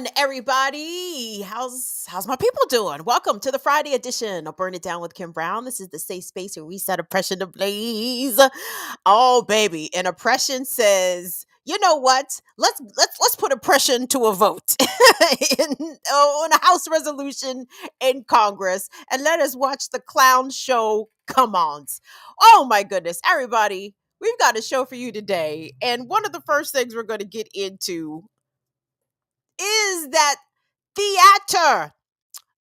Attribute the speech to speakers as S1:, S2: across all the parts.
S1: on, everybody? How's my people doing? Welcome to the Friday edition of Burn It Down with Kim Brown. This is the safe space where we set oppression ablaze. Oh, baby, and oppression says, you know what? Let's put oppression to a vote on a House resolution in Congress, and let us watch the clown show come on. Oh my goodness, everybody! We've got a show for you today, and one of the first things we're going to get into is that theater,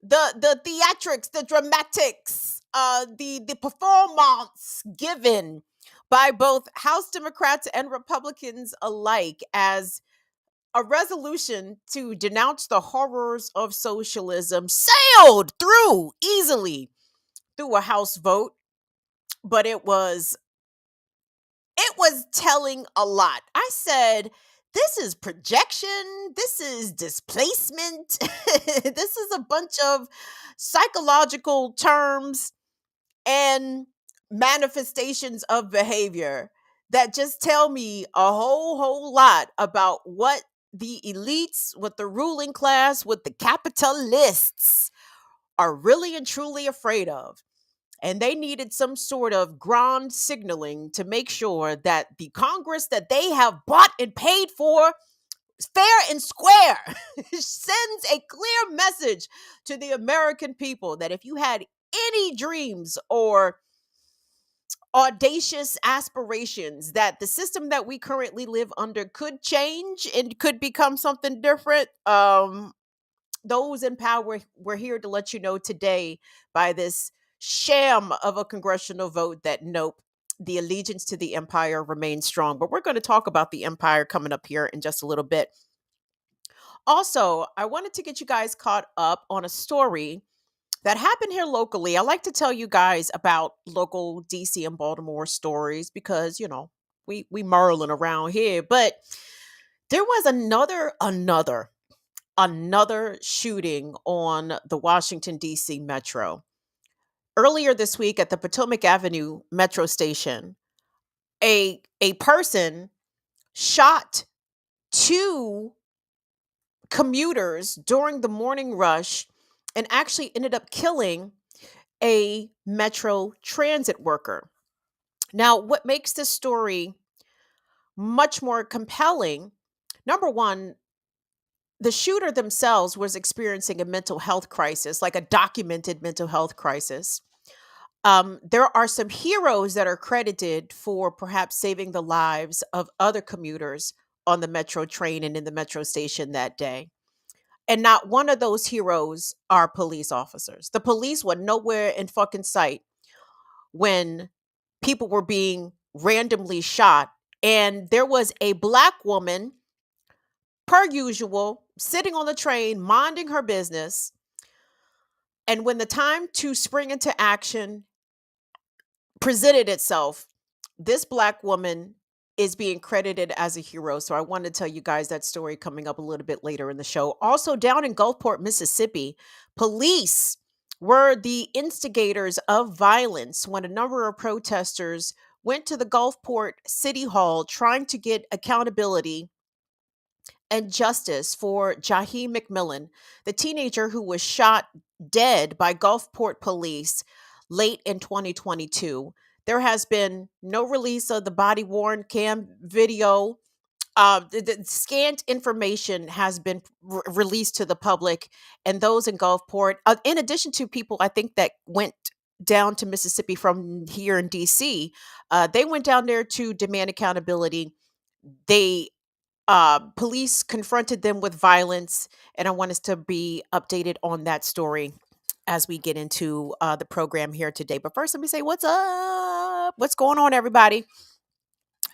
S1: the theatrics, the dramatics, the performance given by both House Democrats and Republicans alike as a resolution to denounce the horrors of socialism sailed through easily through a House vote, but it was telling a lot. I said, this is projection, this is displacement, this is a bunch of psychological terms and manifestations of behavior that just tell me a whole lot about what the elites, what the ruling class, what the capitalists are really and truly afraid of. And they needed some sort of grand signaling to make sure that the Congress that they have bought and paid for, fair and square, sends a clear message to the American people that if you had any dreams or audacious aspirations that the system that we currently live under could change and could become something different, those in power, we're here to let you know today by this sham of a congressional vote that nope, the allegiance to the empire remains strong. But we're going to talk about the empire coming up here in just a little bit. Also, I wanted to get you guys caught up on a story that happened here locally. I like to tell you guys about local DC and Baltimore stories because, we Maryland around here, but there was another shooting on the Washington, D.C. Metro. Earlier this week at the Potomac Avenue Metro Station, a person shot two commuters during the morning rush and actually ended up killing a Metro transit worker. Now, what makes this story much more compelling, number one, the shooter themselves was experiencing a mental health crisis, like a documented mental health crisis. There are some heroes that are credited for perhaps saving the lives of other commuters on the metro train and in the metro station that day. And not one of those heroes are police officers. The police were nowhere in fucking sight when people were being randomly shot. And there was a black woman, per usual, sitting on the train, minding her business. And when the time to spring into action presented itself, this black woman is being credited as a hero. So I wanted to tell you guys that story coming up a little bit later in the show. Also, down in Gulfport, Mississippi, police were the instigators of violence when a number of protesters went to the Gulfport City Hall trying to get accountability and justice for Jaheim McMillan, the teenager who was shot dead by Gulfport police late in 2022. There has been no release of the body worn cam video. The scant information has been released to the public, and those in Gulfport, in addition to people I think that went down to Mississippi from here in DC, they went down there to demand accountability. They police confronted them with violence, and I want us to be updated on that story as we get into the program here today. But first, let me say what's up. What's going on, everybody?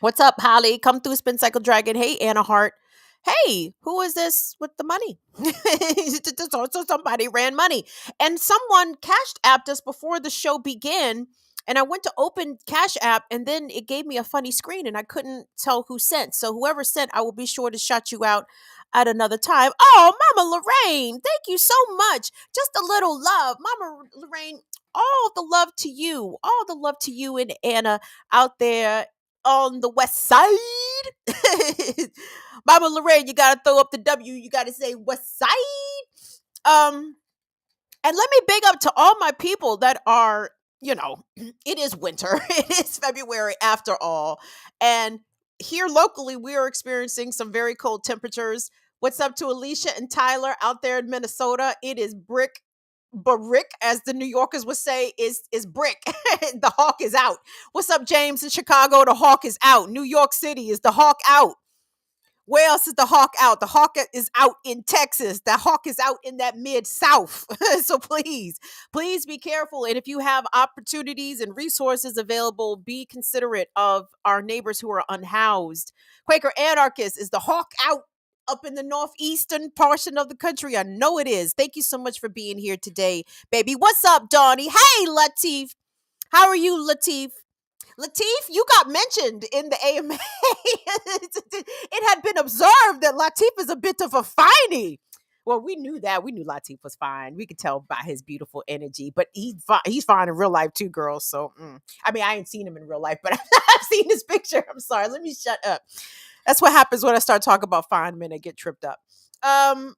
S1: What's up, Holly? Come through, Spin Cycle Dragon. Hey, Anna Hart. Hey, who is this with the money? So somebody ran money, and someone cashed apped us before the show began. And I went to open Cash App, and then it gave me a funny screen, and I couldn't tell who sent. So whoever sent, I will be sure to shout you out at another time. Oh, Mama Lorraine, thank you so much. Just a little love, Mama Lorraine. All the love to you. All the love to you and Anna out there on the west side. Mama Lorraine, you gotta throw up the W. You gotta say West Side. And let me big up to all my people that are, it is winter. It is February after all. And here locally, we are experiencing some very cold temperatures. What's up to Alicia and Tyler out there in Minnesota? It is brick, as the New Yorkers would say, is brick. The hawk is out. What's up, James in Chicago? The hawk is out. New York City, is the hawk out? Where else is the hawk out? The hawk is out in Texas. The hawk is out in that mid South. So please be careful. And if you have opportunities and resources available, be considerate of our neighbors who are unhoused. Quaker anarchist, is the hawk out up in the northeastern portion of the country? I know it is. Thank you so much for being here today, baby. What's up, Donnie? Hey, Latif. How are you, Latif? Latif, you got mentioned in the AMA. It had been observed that Latif is a bit of a finey. Well, we knew that. We knew Latif was fine. We could tell by his beautiful energy. But he's fine in real life too, girls. So, I mean, I ain't seen him in real life, but I've seen his picture. I'm sorry. Let me shut up. That's what happens when I start talking about fine men. I get tripped up.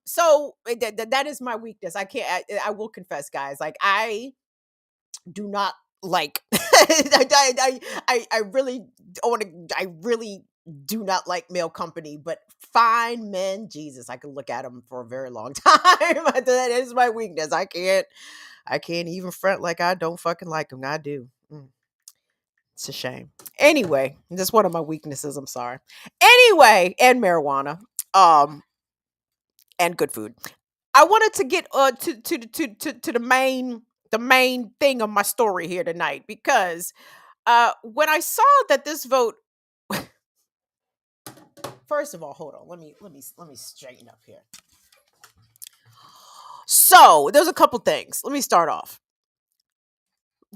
S1: So that is my weakness. I will confess, guys. Like, I do not like I really want to I really do not like male company, but fine men, Jesus, I could look at them for a very long time. That is my weakness. I can't even front like I don't fucking like them. I do. It's a shame. Anyway, that's one of my weaknesses. I'm sorry. Anyway, and marijuana. And good food. I wanted to get to the main thing of my story here tonight, because when I saw that this vote, first of all, hold on, let me straighten up here. So there's a couple things. Let me start off.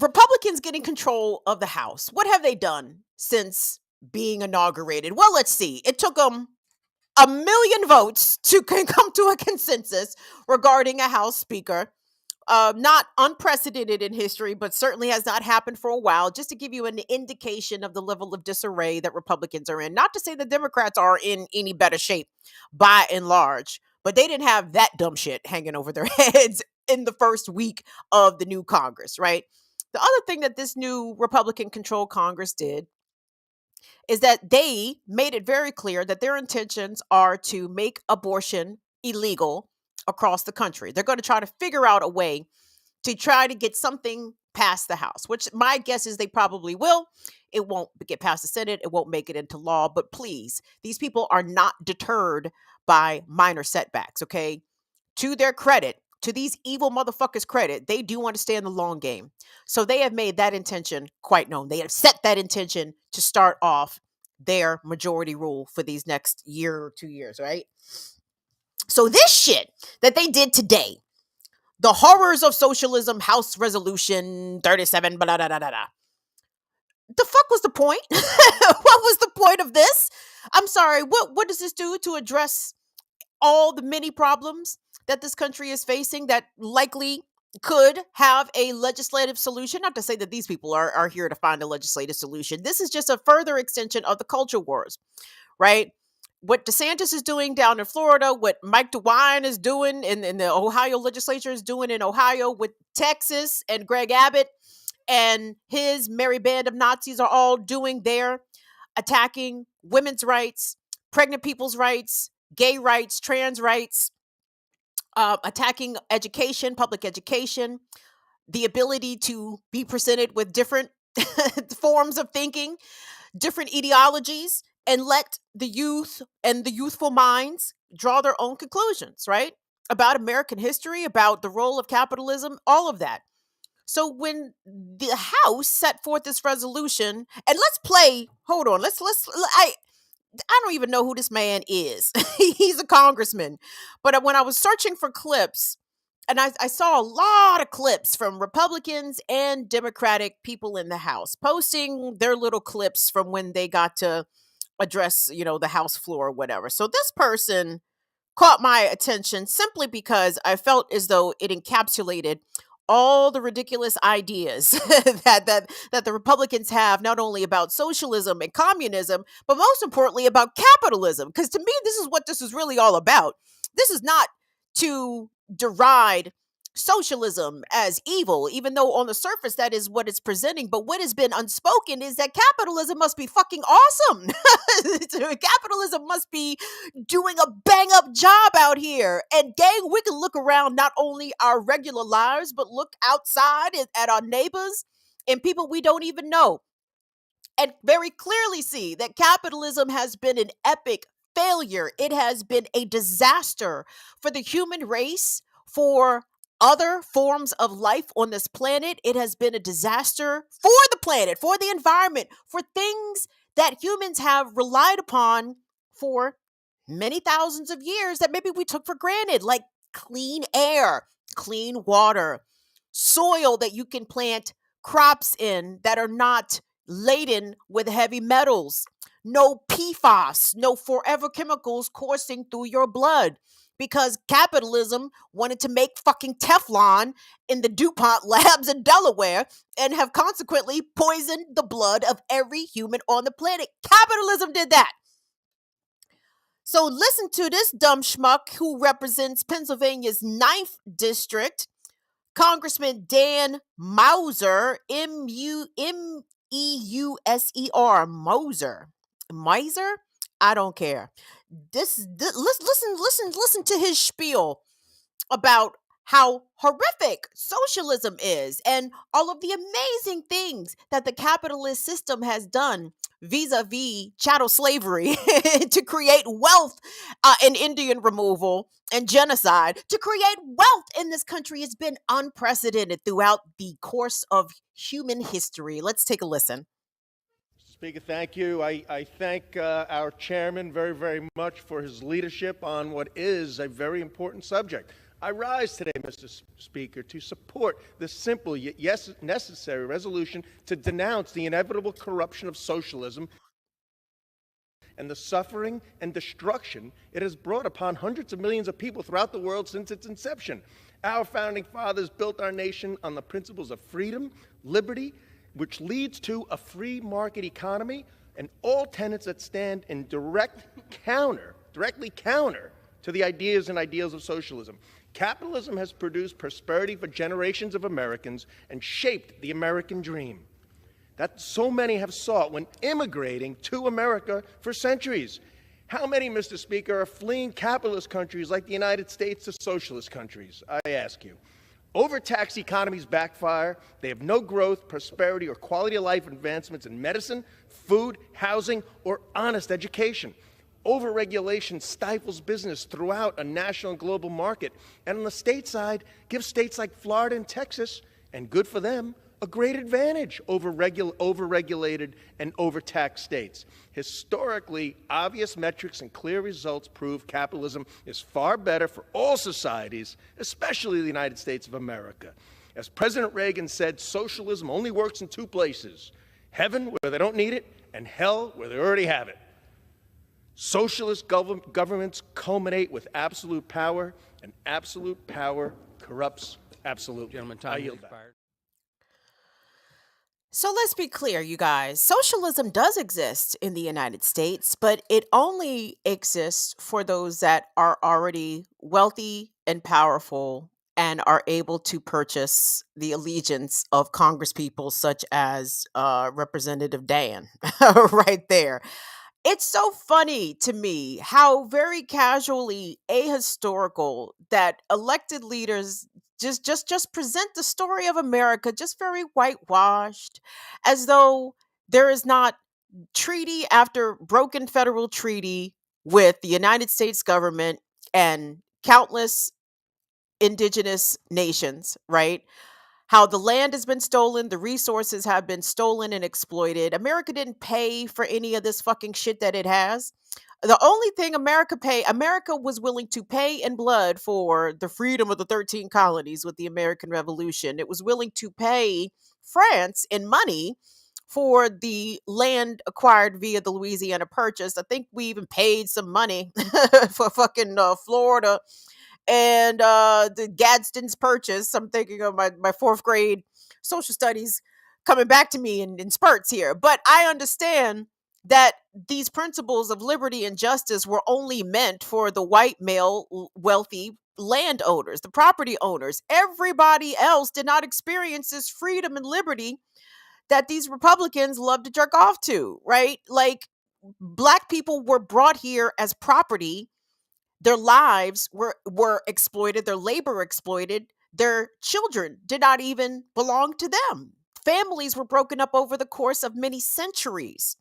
S1: Republicans getting control of the House. What have they done since being inaugurated? Well, let's see. It took them 1,000,000 votes to come to a consensus regarding a House Speaker. Not unprecedented in history, but certainly has not happened for a while, just to give you an indication of the level of disarray that Republicans are in. Not to say the Democrats are in any better shape by and large, but they didn't have that dumb shit hanging over their heads in the first week of the new Congress, right? The other thing that this new Republican controlled Congress did is that they made it very clear that their intentions are to make abortion illegal across the country. They're going to try to figure out a way to try to get something past the House, which my guess is they probably will. It won't get past the Senate. It won't make it into law. But please, these people are not deterred by minor setbacks, okay? To their credit, to these evil motherfuckers' credit, they do want to stay in the long game. So they have made that intention quite known. They have set that intention to start off their majority rule for these next year or 2 years, right? So this shit that they did today, the horrors of socialism, House Resolution 37, blah, blah, blah, blah, blah. The fuck was the point? What was the point of this? I'm sorry, what does this do to address all the many problems that this country is facing that likely could have a legislative solution? Not to say that these people are here to find a legislative solution. This is just a further extension of the culture wars, right? What DeSantis is doing down in Florida, what Mike DeWine is doing in the Ohio legislature is doing in Ohio, with Texas and Greg Abbott and his merry band of Nazis are all doing there, attacking women's rights, pregnant people's rights, gay rights, trans rights, attacking education, public education, the ability to be presented with different forms of thinking, different ideologies, and let the youth and the youthful minds draw their own conclusions, right? About American history, about the role of capitalism, all of that. So when the House set forth this resolution, and let's play, hold on, I don't even know who this man is. He's a congressman. But when I was searching for clips, and I saw a lot of clips from Republicans and Democratic people in the House posting their little clips from when they got to address, the House floor or whatever. So this person caught my attention simply because I felt as though it encapsulated all the ridiculous ideas that the Republicans have, not only about socialism and communism, but most importantly about capitalism. Because to me, this is what this is really all about. This is not to deride socialism as evil, even though on the surface that is what it's presenting. But what has been unspoken is that capitalism must be fucking awesome. Capitalism must be doing a bang up job out here. And gang, we can look around not only our regular lives, but look outside at our neighbors and people we don't even know, and very clearly see that capitalism has been an epic failure. It has been a disaster for the human race, for other forms of life on this planet. It has been a disaster for the planet, for the environment, for things that humans have relied upon for many thousands of years that maybe we took for granted, like clean air, clean water, soil that you can plant crops in that are not laden with heavy metals, no PFAS, no forever chemicals coursing through your blood. Because capitalism wanted to make fucking Teflon in the DuPont labs in Delaware and have consequently poisoned the blood of every human on the planet. Capitalism did that. So listen to this dumb schmuck who represents Pennsylvania's 9th district, Congressman Dan Mauser, Meuser, Miser. I don't care. Listen to his spiel about how horrific socialism is and all of the amazing things that the capitalist system has done vis-a-vis chattel slavery to create wealth and Indian removal and genocide. To create wealth in this country has been unprecedented throughout the course of human history. Let's take a listen.
S2: Speaker, thank you. I thank our chairman very, very much for his leadership on what is a very important subject. I rise today, Mr. Speaker, to support this simple yet necessary resolution to denounce the inevitable corruption of socialism and the suffering and destruction it has brought upon hundreds of millions of people throughout the world since its inception. Our founding fathers built our nation on the principles of freedom, liberty, which leads to a free market economy, and all tenets that stand in directly counter to the ideas and ideals of socialism. Capitalism has produced prosperity for generations of Americans and shaped the American dream that so many have sought when immigrating to America for centuries. How many, Mr. Speaker, are fleeing capitalist countries like the United States to socialist countries? I ask you. Overtaxed economies backfire. They have no growth, prosperity, or quality of life advancements in medicine, food, housing, or honest education. Overregulation stifles business throughout a national and global market. And on the state side, gives states like Florida and Texas, and good for them, a great advantage over overregulated and overtaxed states. Historically, obvious metrics and clear results prove capitalism is far better for all societies, especially the United States of America. As President Reagan said, socialism only works in two places: heaven, where they don't need it, and hell, where they already have it. Socialist governments culminate with absolute power, and absolute power corrupts absolutely.
S3: Gentlemen, time has expired.
S1: So let's be clear, you guys. Socialism does exist in the United States, but it only exists for those that are already wealthy and powerful and are able to purchase the allegiance of congresspeople such as Representative Dan right there. It's so funny to me how very casually ahistorical that elected leaders just present the story of America just very whitewashed, as though there is not treaty after broken federal treaty with the United States government and countless indigenous nations, right? How the land has been stolen, the resources have been stolen and exploited. America didn't pay for any of this fucking shit that it has. The only thing America was willing to pay in blood for the freedom of the 13 colonies with the American Revolution. It was willing to pay France in money for the land acquired via the Louisiana Purchase. I think we even paid some money for fucking Florida and the Gadsden's Purchase. I'm thinking of my fourth grade social studies coming back to me in spurts here. But I understand that these principles of liberty and justice were only meant for the white male wealthy landowners, the property owners. Everybody else did not experience this freedom and liberty that these Republicans love to jerk off to, right? Like, black people were brought here as property. Their lives were exploited, their labor exploited. Their children did not even belong to them. Families were broken up over the course of many centuries.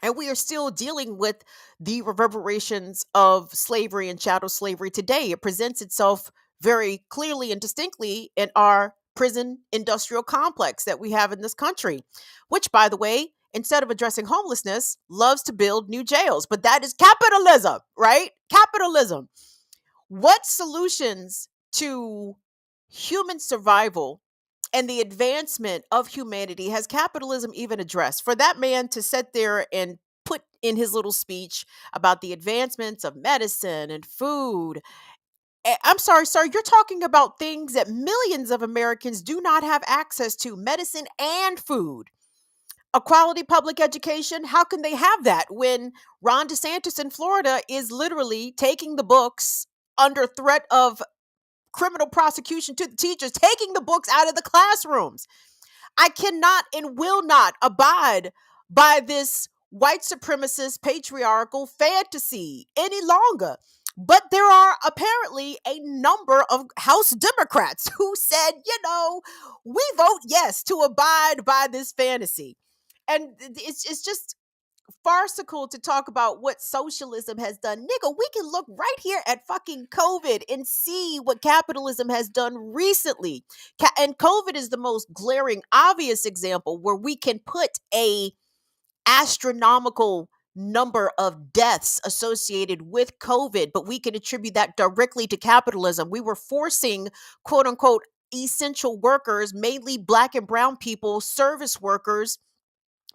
S1: And we are still dealing with the reverberations of slavery and chattel slavery today. It presents itself very clearly and distinctly in our prison industrial complex that we have in this country, which, by the way, instead of addressing homelessness, loves to build new jails. But that is capitalism, right? Capitalism. What solutions to human survival and the advancement of humanity has capitalism even addressed? For that man to sit there and put in his little speech about the advancements of medicine and food. I'm sorry, sir, you're talking about things that millions of Americans do not have access to: medicine and food. A quality public education, how can they have that when Ron DeSantis in Florida is literally taking the books under threat of criminal prosecution to the teachers, taking the books out of the classrooms? I cannot and will not abide by this white supremacist patriarchal fantasy any longer. But there are apparently a number of House Democrats who said, we vote yes to abide by this fantasy. And it's just farcical to talk about what socialism has done. Nigga, we can look right here at fucking COVID and see what capitalism has done recently. And COVID is the most glaring, obvious example where we can put a astronomical number of deaths associated with COVID, but we can attribute that directly to capitalism. We were forcing, quote unquote, essential workers, mainly black and brown people, service workers,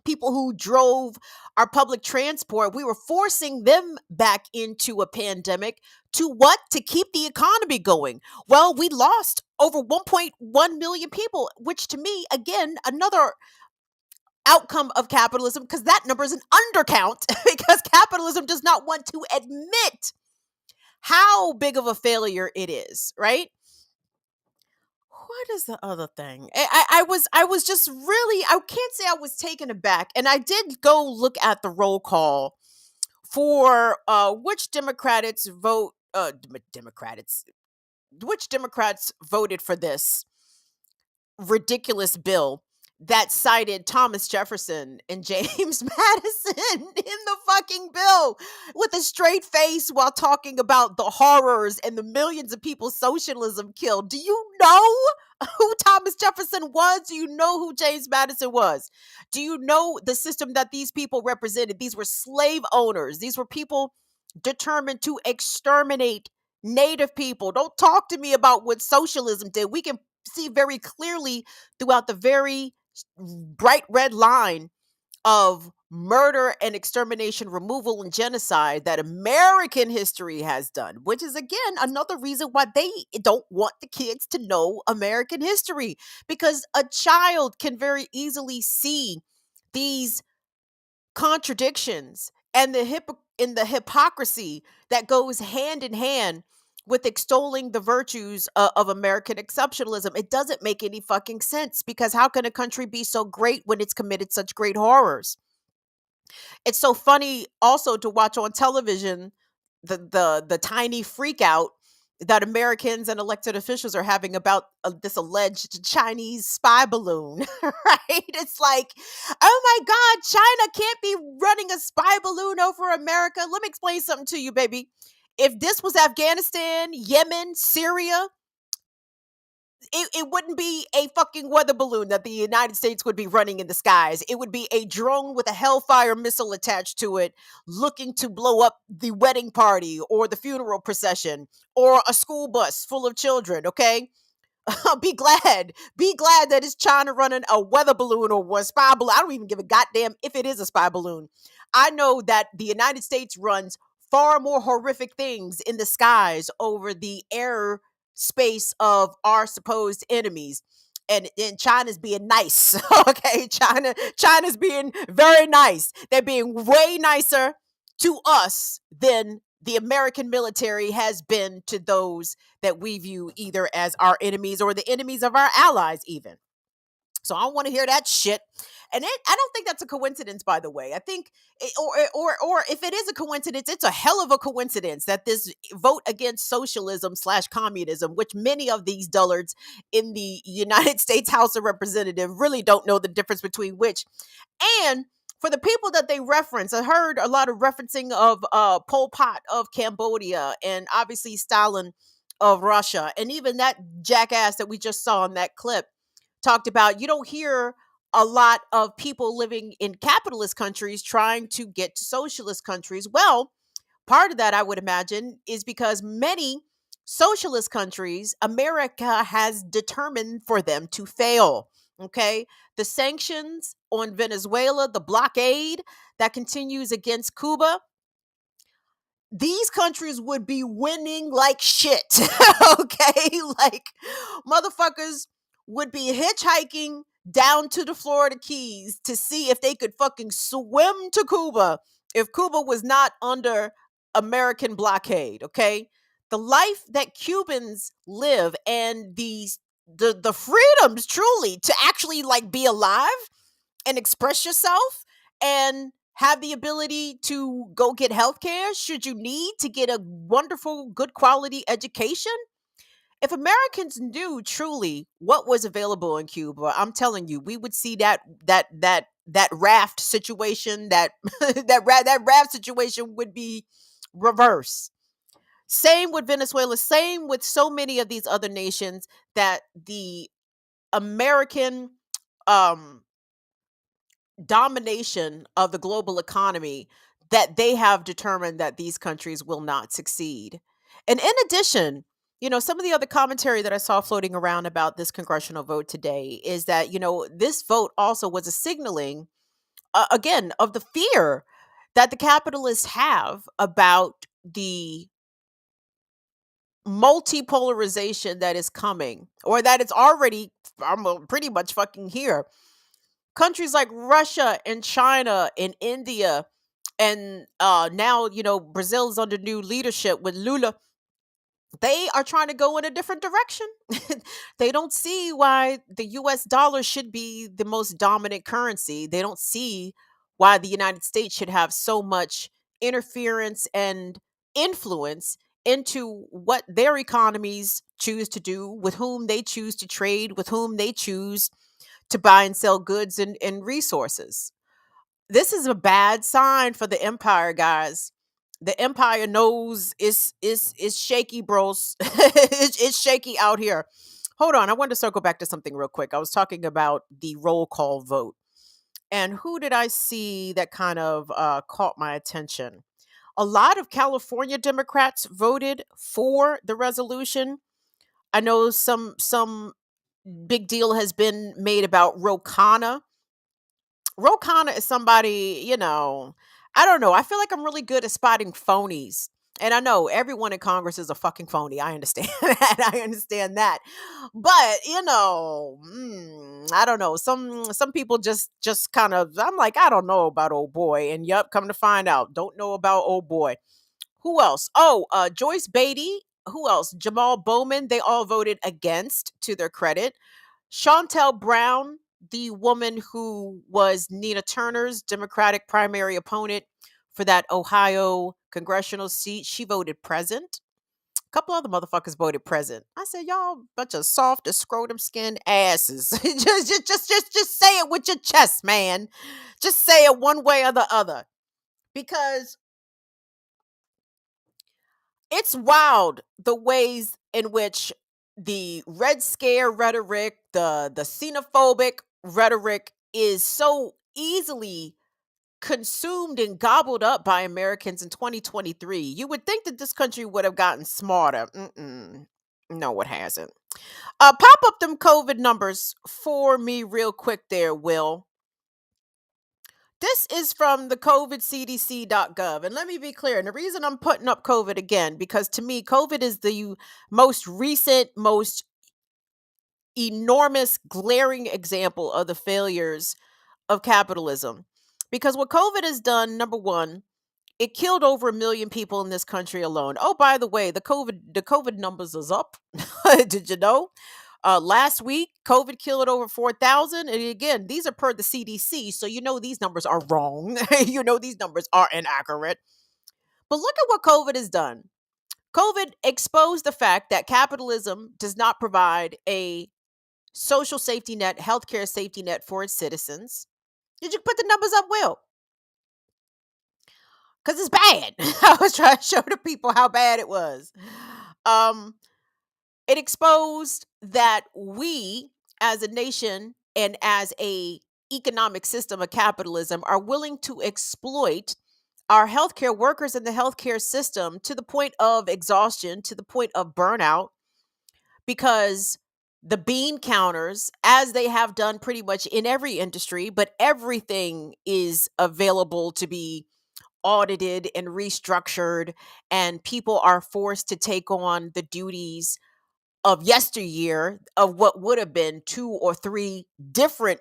S1: people who drove our public transport, we were forcing them back into a pandemic to what? To keep the economy going. Well, we lost over 1.1 million people, which to me, again, another outcome of capitalism, because that number is an undercount because capitalism does not want to admit how big of a failure it is, right? What is the other thing? I was just really, I can't say I was taken aback, and I did go look at the roll call for which Democrats vote Democrats which Democrats voted for this ridiculous bill that cited Thomas Jefferson and James Madison in the fucking bill with a straight face while talking about the horrors and the millions of people socialism killed. Do you know who Thomas Jefferson was? Do you know who James Madison was? Do you know the system that these people represented? These were slave owners. These were people determined to exterminate Native people. Don't talk to me about what socialism did. We can see very clearly throughout the very bright red line of murder and extermination, removal and genocide that American history has done, which is again another reason why they don't want the kids to know American history, because a child can very easily see these contradictions and the hypocrisy that goes hand in hand with extolling the virtues of American exceptionalism. It doesn't make any fucking sense, because how can a country be so great when it's committed such great horrors? It's so funny also to watch on television the tiny freak out that Americans and elected officials are having about this alleged Chinese spy balloon, right? It's like, oh my God, China can't be running a spy balloon over America. Let me explain something to you, baby. If this was Afghanistan, Yemen, Syria, it wouldn't be a fucking weather balloon that the United States would be running in the skies. It would be a drone with a Hellfire missile attached to it, looking to blow up the wedding party or the funeral procession or a school bus full of children, okay? Be glad. Be glad that it's China running a weather balloon or a spy balloon. I don't even give a goddamn if it is a spy balloon. I know that the United States runs far more horrific things in the skies over the air space of our supposed enemies. And China's being nice. Okay, China's being very nice. They're being way nicer to us than the American military has been to those that we view either as our enemies or the enemies of our allies even. So I don't want to hear that shit. I don't think that's a coincidence, by the way. I think, or if it is a coincidence, it's a hell of a coincidence that this vote against socialism slash communism, which many of these dullards in the United States House of Representatives really don't know the difference between which. And for the people that they reference, I heard a lot of referencing of Pol Pot of Cambodia and obviously Stalin of Russia, and even that jackass that we just saw in that clip talked about. You don't hear a lot of people living in capitalist countries trying to get to socialist countries. Well, part of that, I would imagine, is because many socialist countries, America has determined for them to fail. Okay. The sanctions on Venezuela, the blockade that continues against Cuba, these countries would be winning like shit. Okay. Like motherfuckers would be hitchhiking down to the Florida Keys to see if they could fucking swim to Cuba if Cuba was not under American blockade. Okay. The life that Cubans live and the freedoms truly to actually like be alive and express yourself and have the ability to go get health care should you need to get a wonderful, good quality education. If Americans knew truly what was available in Cuba, I'm telling you, we would see that raft situation, that raft situation would be reversed. Same with Venezuela, same with so many of these other nations that the American um domination of the global economy, that they have determined that these countries will not succeed. And in addition, some of the other commentary that I saw floating around about this congressional vote today is that, this vote also was a signaling, again, of the fear that the capitalists have about the multipolarization that is coming, or that it's already pretty much fucking here. Countries like Russia and China and India, and now Brazil's under new leadership with Lula. They are trying to go in a different direction. They don't see why the US dollar should be the most dominant currency. They don't see why the United States should have so much interference and influence into what their economies choose to do, with whom they choose to trade, with whom they choose to buy and sell goods and resources. This is a bad sign for the empire, guys. The empire knows it's shaky, bros. It's shaky out here. Hold on, I wanted to circle back to something real quick. I was talking about the roll call vote, and who did I see that kind of caught my attention? A lot of California Democrats voted for the resolution. I know some big deal has been made about Ro Khanna. Ro Khanna is somebody, I don't know. I feel like I'm really good at spotting phonies. And I know everyone in Congress is a fucking phony. I understand that. I understand that. But, I don't know. Some people just kind of, I'm like, I don't know about old boy. And yep, come to find out, don't know about old boy. Who else? Oh, Joyce Beatty. Who else? Jamal Bowman. They all voted against, to their credit. Chantel Brown, the woman who was Nina Turner's Democratic primary opponent for that Ohio congressional seat, she voted present. A couple other motherfuckers voted present. I said, y'all bunch of soft as scrotum skinned asses. Just say it with your chest, man. Just say it one way or the other. Because it's wild the ways in which the red scare rhetoric, the xenophobic rhetoric is so easily consumed and gobbled up by Americans in 2023. You would think that this country would have gotten smarter. Mm-mm. No, it hasn't. Pop up them COVID numbers for me real quick there, Will. This is from the covidcdc.gov. And let me be clear. And the reason I'm putting up COVID again, because to me, COVID is the most recent, most enormous, glaring example of the failures of capitalism. Because what COVID has done, number one, it killed over 1 million people in this country alone. Oh, by the way, the COVID numbers is up. Did you know? Last week, COVID killed over 4,000. And again, these are per the CDC. So you know these numbers are wrong. You know these numbers are inaccurate. But look at what COVID has done. COVID exposed the fact that capitalism does not provide a social safety net, healthcare safety net for its citizens. Did you put the numbers up, Will? Because it's bad. I was trying to show the people how bad it was. Um, it exposed that we as a nation and as a economic system of capitalism are willing to exploit our healthcare workers in the healthcare system to the point of exhaustion, to the point of burnout, because the bean counters, as they have done pretty much in every industry, but everything is available to be audited and restructured, and people are forced to take on the duties of yesteryear of what would have been two or three different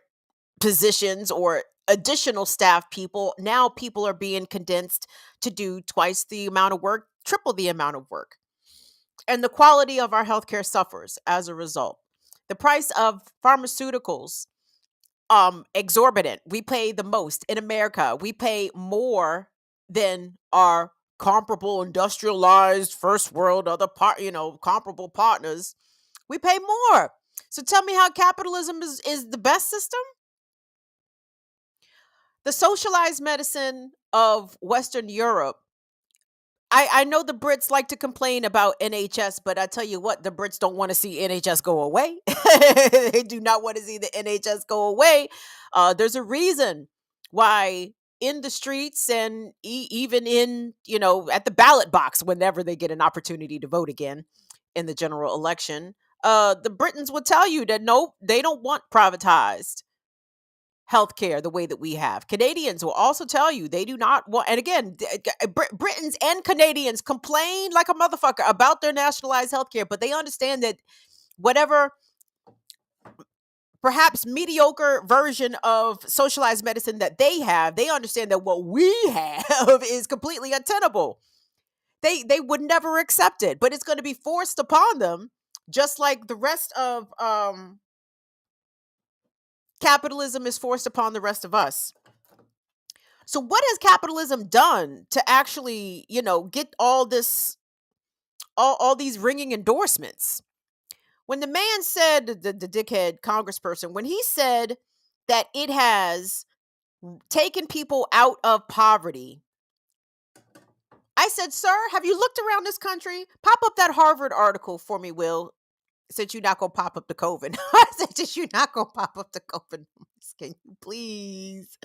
S1: positions or additional staff people. Now people are being condensed to do twice the amount of work, triple the amount of work. And the quality of our healthcare suffers as a result. The price of pharmaceuticals exorbitant. We pay the most in America. We pay more than our comparable industrialized first world other comparable partners. We pay more. So tell me how capitalism is the best system? The socialized medicine of Western Europe. I know the Brits like to complain about NHS, but I tell you what, the Brits don't want to see NHS go away. They do not want to see the NHS go away. There's a reason why in the streets and even in, at the ballot box, whenever they get an opportunity to vote again in the general election, the Britons will tell you that no, they don't want privatized healthcare the way that we have. Canadians will also tell you they do not want, and again, Britons and Canadians complain like a motherfucker about their nationalized healthcare, but they understand that whatever perhaps mediocre version of socialized medicine that they have, they understand that what we have is completely untenable. They would never accept it, but it's going to be forced upon them, just like the rest of capitalism is forced upon the rest of us. So what has capitalism done to actually, get all this, all these ringing endorsements? When the man said, the dickhead congressperson, when he said that it has taken people out of poverty, I said, sir, have you looked around this country? Pop up that Harvard article for me, Will, since you're not going to pop up the COVID. I said, since you're not going to pop up the COVID. Can you please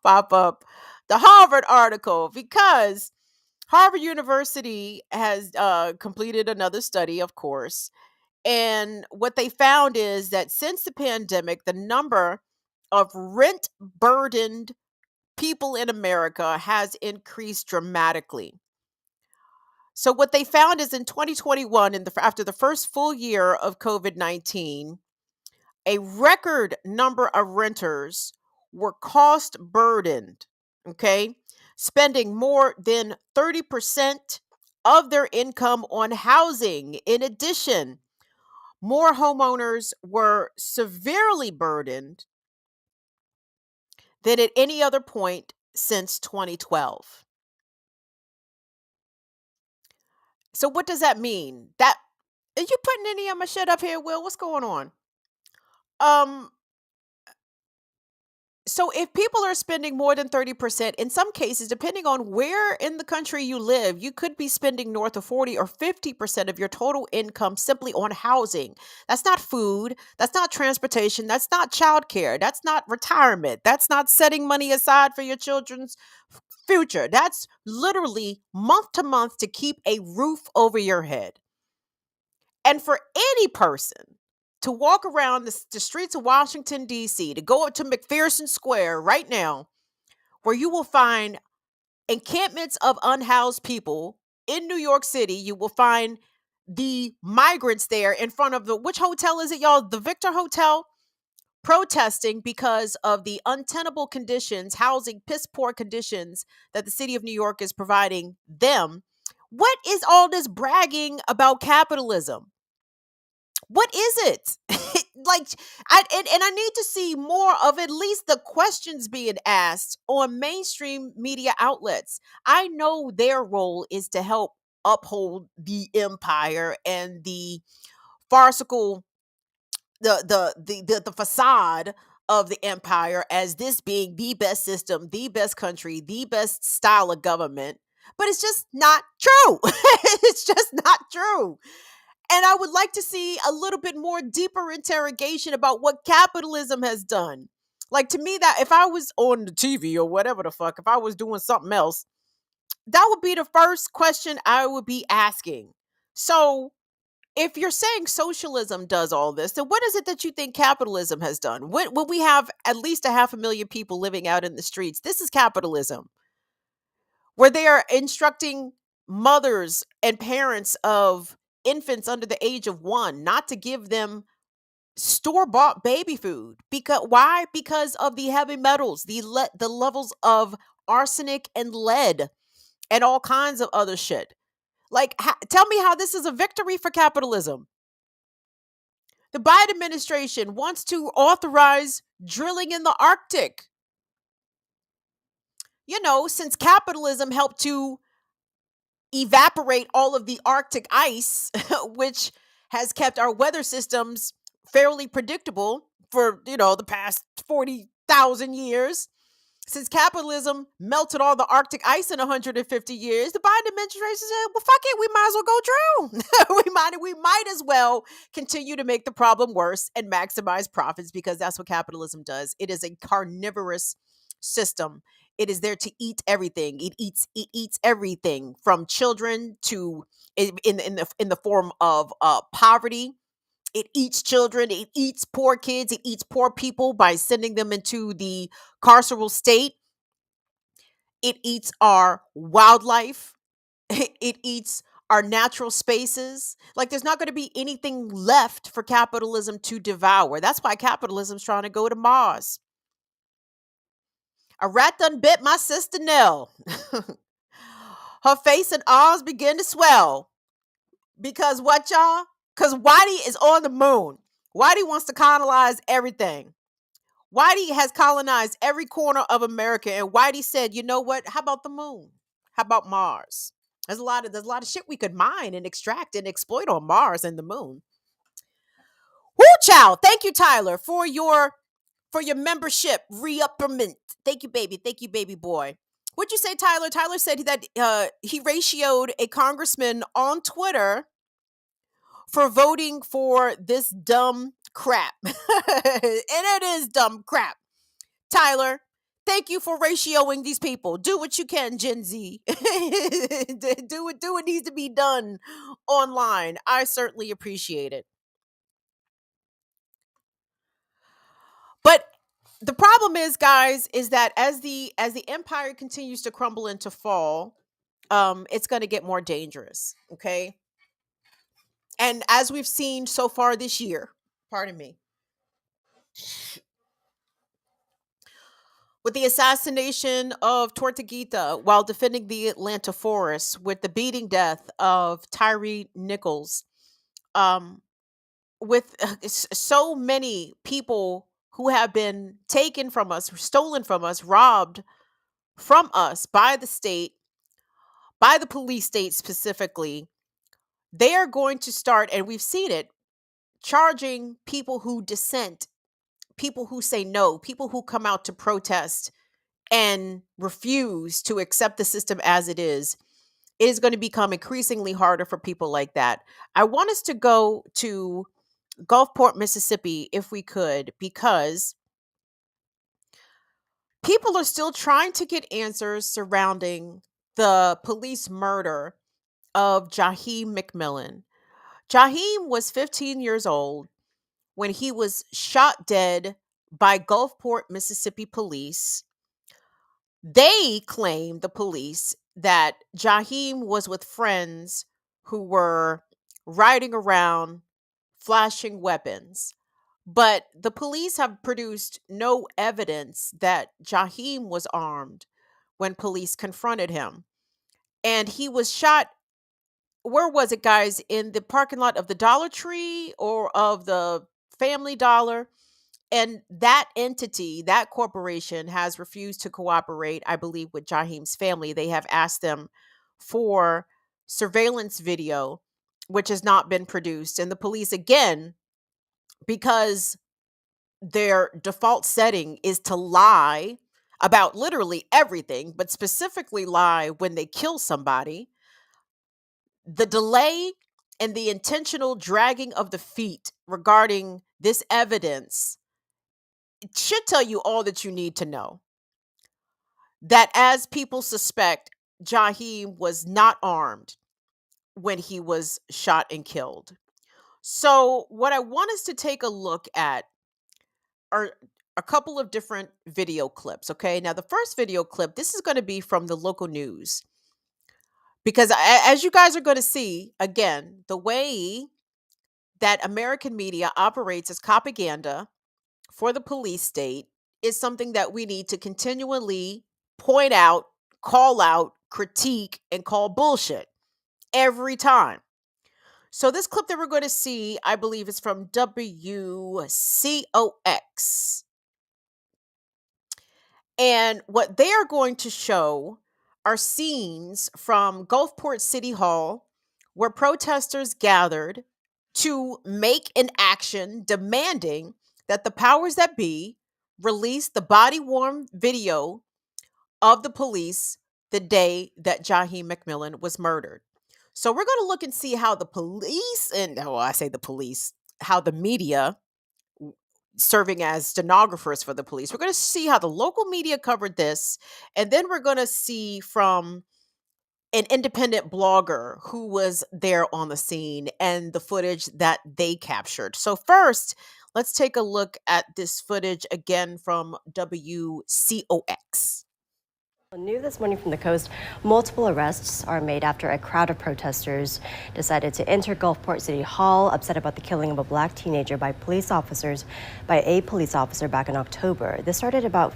S1: pop up the Harvard article? Because Harvard University has completed another study, of course. And what they found is that since the pandemic, the number of rent burdened people in America has increased dramatically. So what they found is in 2021, after the first full year of COVID-19, a record number of renters were cost burdened, okay, spending more than 30% of their income on housing. In addition, more homeowners were severely burdened than at any other point since 2012. So what does that mean? That are you putting any of my shit up here, Will? What's going on? Um So if people are spending more than 30%, in some cases, depending on where in the country you live, you could be spending north of 40 or 50% of your total income simply on housing. That's not food. That's not transportation. That's not childcare. That's not retirement. That's not setting money aside for your children's future. That's literally month to month to keep a roof over your head. And for any person to walk around the streets of Washington, D.C., to go up to McPherson Square right now where you will find encampments of unhoused people in New York City. You will find the migrants there in front of which hotel is it, y'all? The Victor Hotel, protesting because of the untenable conditions, housing piss poor conditions that the city of New York is providing them. What is all this bragging about capitalism? What is it? Like, and I need to see more of at least the questions being asked on mainstream media outlets. I know their role is to help uphold the empire and the farcical the facade of the empire as this being the best system, the best country, the best style of government. But it's just not true. It's just not true. And I would like to see a little bit more deeper interrogation about what capitalism has done. Like, to me, that if I was on the TV or whatever the fuck, if I was doing something else, that would be the first question I would be asking. So, if you're saying socialism does all this, then what is it that you think capitalism has done? When we have at least 500,000 people living out in the streets, this is capitalism, where they are instructing mothers and parents of infants under the age of 1 not to give them store-bought baby food. Because why? Because of the heavy metals, the levels of arsenic and lead and all kinds of other shit. Like, tell me how this is a victory for capitalism. The Biden administration wants to authorize drilling in the Arctic. Since capitalism helped to evaporate all of the Arctic ice, which has kept our weather systems fairly predictable for, the past 40,000 years. Since capitalism melted all the Arctic ice in 150 years, the Biden administration said, well, fuck it, we might as well go drill. we might as well continue to make the problem worse and maximize profits, because that's what capitalism does. It is a carnivorous system. It is there to eat everything. It eats everything from children to in the form of poverty. It eats children, it eats poor kids, it eats poor people by sending them into the carceral state. It eats our wildlife. It eats our natural spaces. Like, there's not going to be anything left for capitalism to devour. That's why capitalism's trying to go to Mars. A rat done bit my sister Nell. Her face and arms begin to swell. Because what, y'all? Because Whitey is on the moon. Whitey wants to colonize everything. Whitey has colonized every corner of America, and Whitey said, "You know what? How about the moon? How about Mars? There's a lot of shit we could mine and extract and exploit on Mars and the moon." Woo, child! Thank you, Tyler, for your membership re-upperment. Thank you, baby. Thank you, baby boy. What'd you say, Tyler? Tyler said that he ratioed a congressman on Twitter for voting for this dumb crap. And it is dumb crap. Tyler, thank you for ratioing these people. Do what you can, Gen Z. Do what needs to be done online. I certainly appreciate it. But the problem is, guys, is that as the empire continues to crumble into fall, it's going to get more dangerous. Okay. And as we've seen so far this year, pardon me, with the assassination of Tortuguita while defending the Atlanta forest, with the beating death of Tyree Nichols, um, with so many people who have been taken from us, stolen from us, robbed from us by the state, by the police state specifically, they are going to start, and we've seen it, charging people who dissent, people who say no, people who come out to protest and refuse to accept the system as it is. It is going to become increasingly harder for people like that. I want us to go to Gulfport, Mississippi, if we could, because people are still trying to get answers surrounding the police murder of Jaheim McMillan. Jaheim was 15 years old when he was shot dead by Gulfport, Mississippi police. They claim, the police, that Jaheim was with friends who were riding around flashing weapons. But the police have produced no evidence that Jaheim was armed when police confronted him. And he was shot, where was it, guys? In the parking lot of the Dollar Tree or of the Family Dollar? And that entity, that corporation, has refused to cooperate, I believe, with Jaheim's family. They have asked them for surveillance video, which has not been produced. And the police, again, because their default setting is to lie about literally everything, but specifically lie when they kill somebody, the delay and the intentional dragging of the feet regarding this evidence, it should tell you all that you need to know. That, as people suspect, Jaheim was not armed when he was shot and killed. So, what I want us to take a look at are a couple of different video clips. Okay. Now, the first video clip, this is going to be from the local news. Because as you guys are going to see, again, the way that American media operates as propaganda for the police state is something that we need to continually point out, call out, critique, and call bullshit every time. So, this clip that we're going to see, I believe, is from WCOX. And what they are going to show are scenes from Gulfport City Hall where protesters gathered to make an action demanding that the powers that be release the body worn video of the police the day that Jaheim McMillan was murdered. So we're going to look and see how the police, and oh, I say the police, how the media, serving as stenographers for the police. We're going to see how the local media covered this, and then we're going to see from an independent blogger who was there on the scene and the footage that they captured. So first, let's take a look at this footage again from WCOX.
S3: New this morning from the coast, multiple arrests are made after a crowd of protesters decided to enter Gulfport City Hall, upset about the killing of a black teenager by a police officer back in October. It started about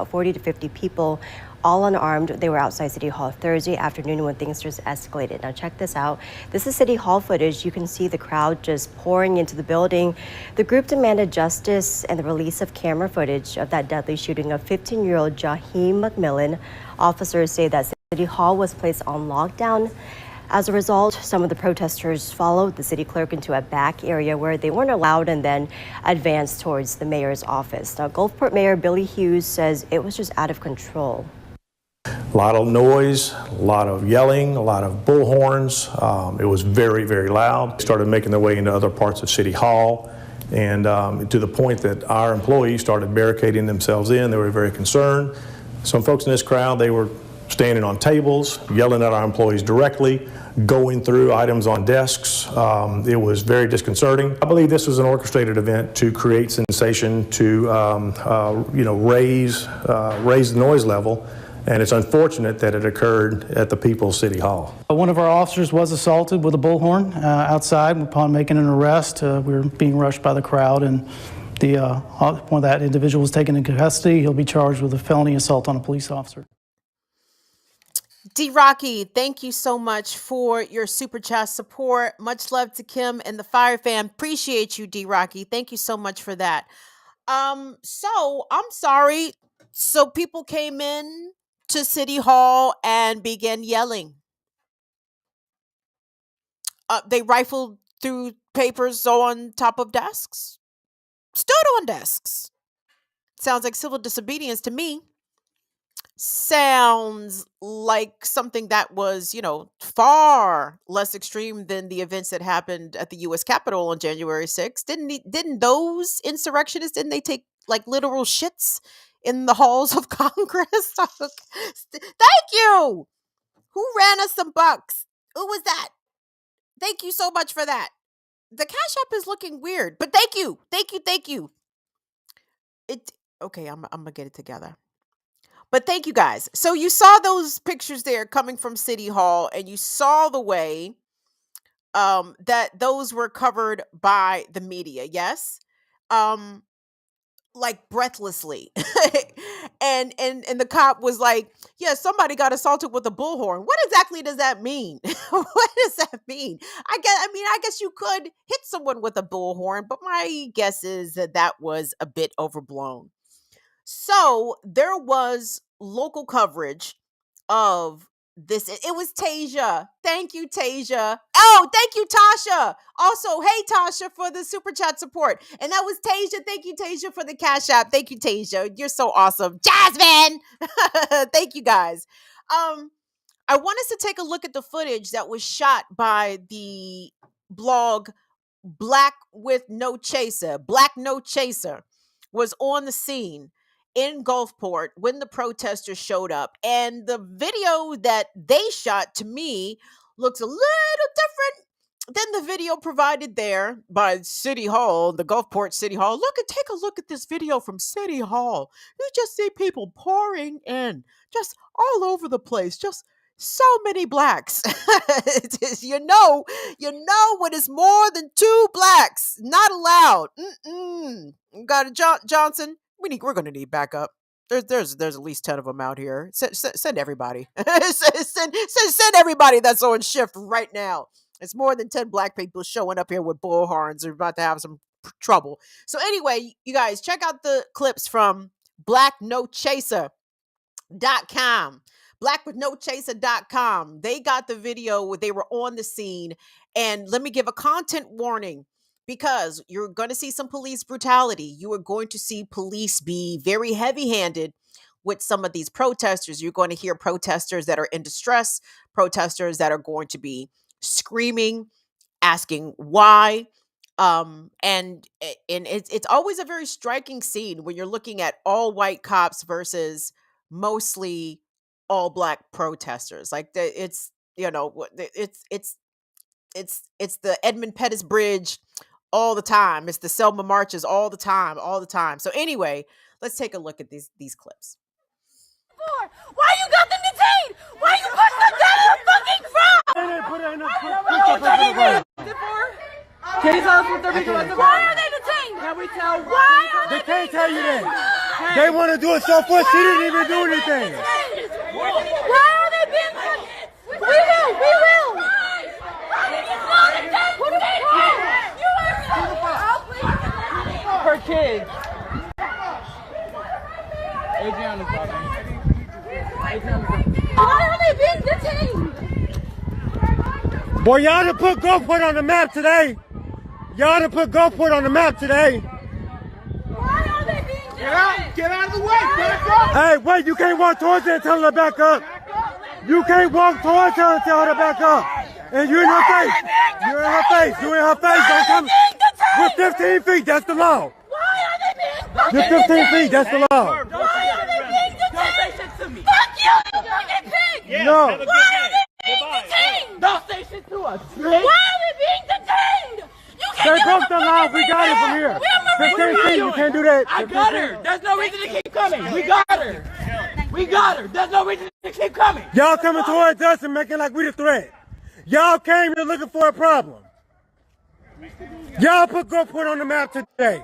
S3: 40 to 50 people, all unarmed. They were outside City Hall Thursday afternoon when things just escalated. Now check this out. This is City Hall footage. You can see the crowd just pouring into the building. The group demanded justice and the release of camera footage of that deadly shooting of 15-year-old Jaheim McMillan. Officers say that City Hall was placed on lockdown. As a result, some of the protesters followed the city clerk into a back area where they weren't allowed and then advanced towards the mayor's office. Now, Gulfport Mayor Billy Hughes says it was just out of control.
S4: A lot of noise, a lot of yelling, a lot of bullhorns. It was very, very loud. They started making their way into other parts of City Hall, and to the point that our employees started barricading themselves in. They were very concerned. Some folks in this crowd, they were standing on tables, yelling at our employees directly, going through items on desks. It was very disconcerting. I believe this was an orchestrated event to create sensation, to raise the noise level. And it's unfortunate that it occurred at the People's City Hall.
S5: One of our officers was assaulted with a bullhorn outside. Upon making an arrest, we were being rushed by the crowd, and one of that individual was taken into custody. He'll be charged with a felony assault on a police officer.
S1: D. Rocky, thank you so much for your super chat support. Much love to Kim and the Fire Fam. Appreciate you, D. Rocky. Thank you so much for that. So I'm sorry. So people came in to City Hall and began yelling. They rifled through papers on top of desks, stood on desks. Sounds like civil disobedience to me. Sounds like something that was, far less extreme than the events that happened at the U.S. Capitol on January 6th. Didn't those insurrectionists, didn't they take like literal shits in the halls of Congress? Thank you. Who ran us some bucks? Who was that? Thank you so much for that. The Cash App is looking weird, but thank you. Okay, I'm gonna get it together. But thank you guys. So you saw those pictures there coming from City Hall, and you saw the way that those were covered by the media. Yes. Um, like breathlessly. And the cop was like, yeah, somebody got assaulted with a bullhorn. What exactly does that mean? What does that mean? I guess you could hit someone with a bullhorn, but my guess is that that was a bit overblown. So there was local coverage of this. It was Tasia. Thank you, Tasia. Oh, thank you, Tasha. Also, hey, Tasha, for the super chat support. And that was Tasia. Thank you, Tasia, for the Cash App. Thank you, Tasia. You're so awesome. Jasmine. Thank you, guys. I want us to take a look at the footage that was shot by the blog Black with No Chaser. Black No Chaser was on the scene in Gulfport when the protesters showed up. And the video that they shot, to me, looks a little different than the video provided there by City Hall, the Gulfport City Hall. Take a look at this video from City Hall. You just see people pouring in, just all over the place, just so many blacks. you know when it's more than two blacks, not allowed. Got it, Johnson. We're gonna need backup. There's at least 10 of them out here. Send everybody. send everybody that's on shift right now. It's more than 10 black people showing up here with bullhorns. They're about to have some trouble. So anyway, you guys, check out the clips from blacknochaser.com. Blackwithnochaser.com. They got the video where they were on the scene. And let me give a content warning, because you're going to see some police brutality. You are going to see police be very heavy-handed with some of these protesters. You're going to hear protesters that are in distress, protesters that are going to be screaming, asking why. And it's always a very striking scene when you're looking at all white cops versus mostly all black protesters. Like it's the Edmund Pettus Bridge all the time. It's the Selma marches all the time. So anyway, let's take a look at these clips.
S6: Why you got them detained? Why you put them down in the fucking front? Can you tell us what they're being arrested for? Why are they detained? Can we tell why are they?
S7: They can't tell you that. They want to do it so far. She didn't even do anything.
S6: Why are they being? We will.
S7: Her kids.
S6: Why are they being detained?
S7: Boy, y'all done put Gulfport on the map today.
S6: Why are they being detained?
S7: Get out of the way. Back up. Hey, wait, you can't walk towards her and tell her to back up. You can't walk towards her and tell her to back up. And you're in her face. You're in her face. Don't come. We're 15 feet. That's the law.
S6: Why are they being fucking
S7: You're 15 feet. That's the law.
S6: Why are they being detained? Fuck you, you fucking pig!
S7: No.
S6: Why are they being detained?
S7: Don't say shit to us.
S6: Why are they being detained? You
S7: They
S6: can't
S7: broke the law. We got it from here. 15 feet. You can't do that.
S8: I got her. There's no reason to keep coming. We got her. There's no reason to keep coming.
S7: Y'all coming towards us and making like we the threat. Y'all came here looking for a problem. Y'all put Gulfport on the map today.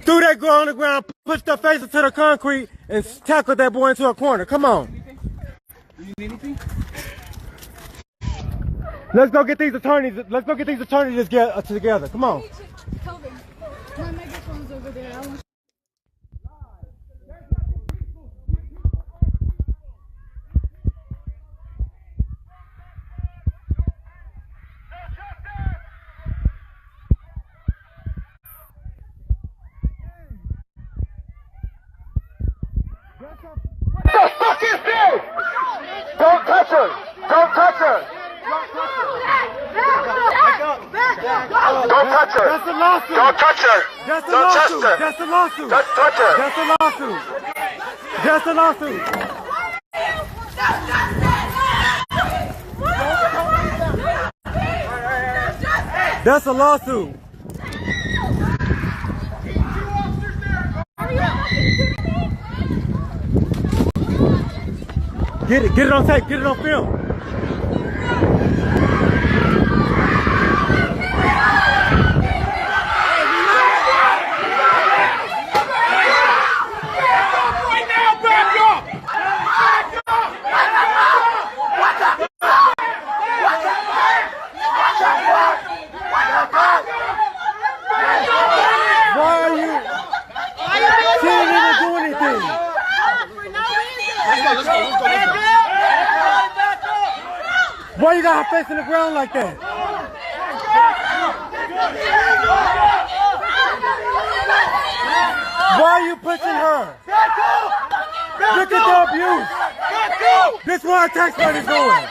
S7: Threw that girl on the ground, pushed her face into the concrete, and tackled that boy into a corner. Come on.
S8: Do you need anything?
S7: Let's go get these attorneys. Together. Come on.
S9: Tell them. My megaphone's over there. I want
S7: What the fuck is this? Don't touch her. Don't touch her. Don't touch her. That's a lawsuit. Don't touch her. That's a lawsuit. That's a lawsuit. Don't touch her. That's a lawsuit. That's a lawsuit. That's a lawsuit.
S6: Are you
S7: Get it on tape, get it on film. Why you got her face in the ground like that? Why are you pushing her? Look at the abuse. This is what our tax money's doing.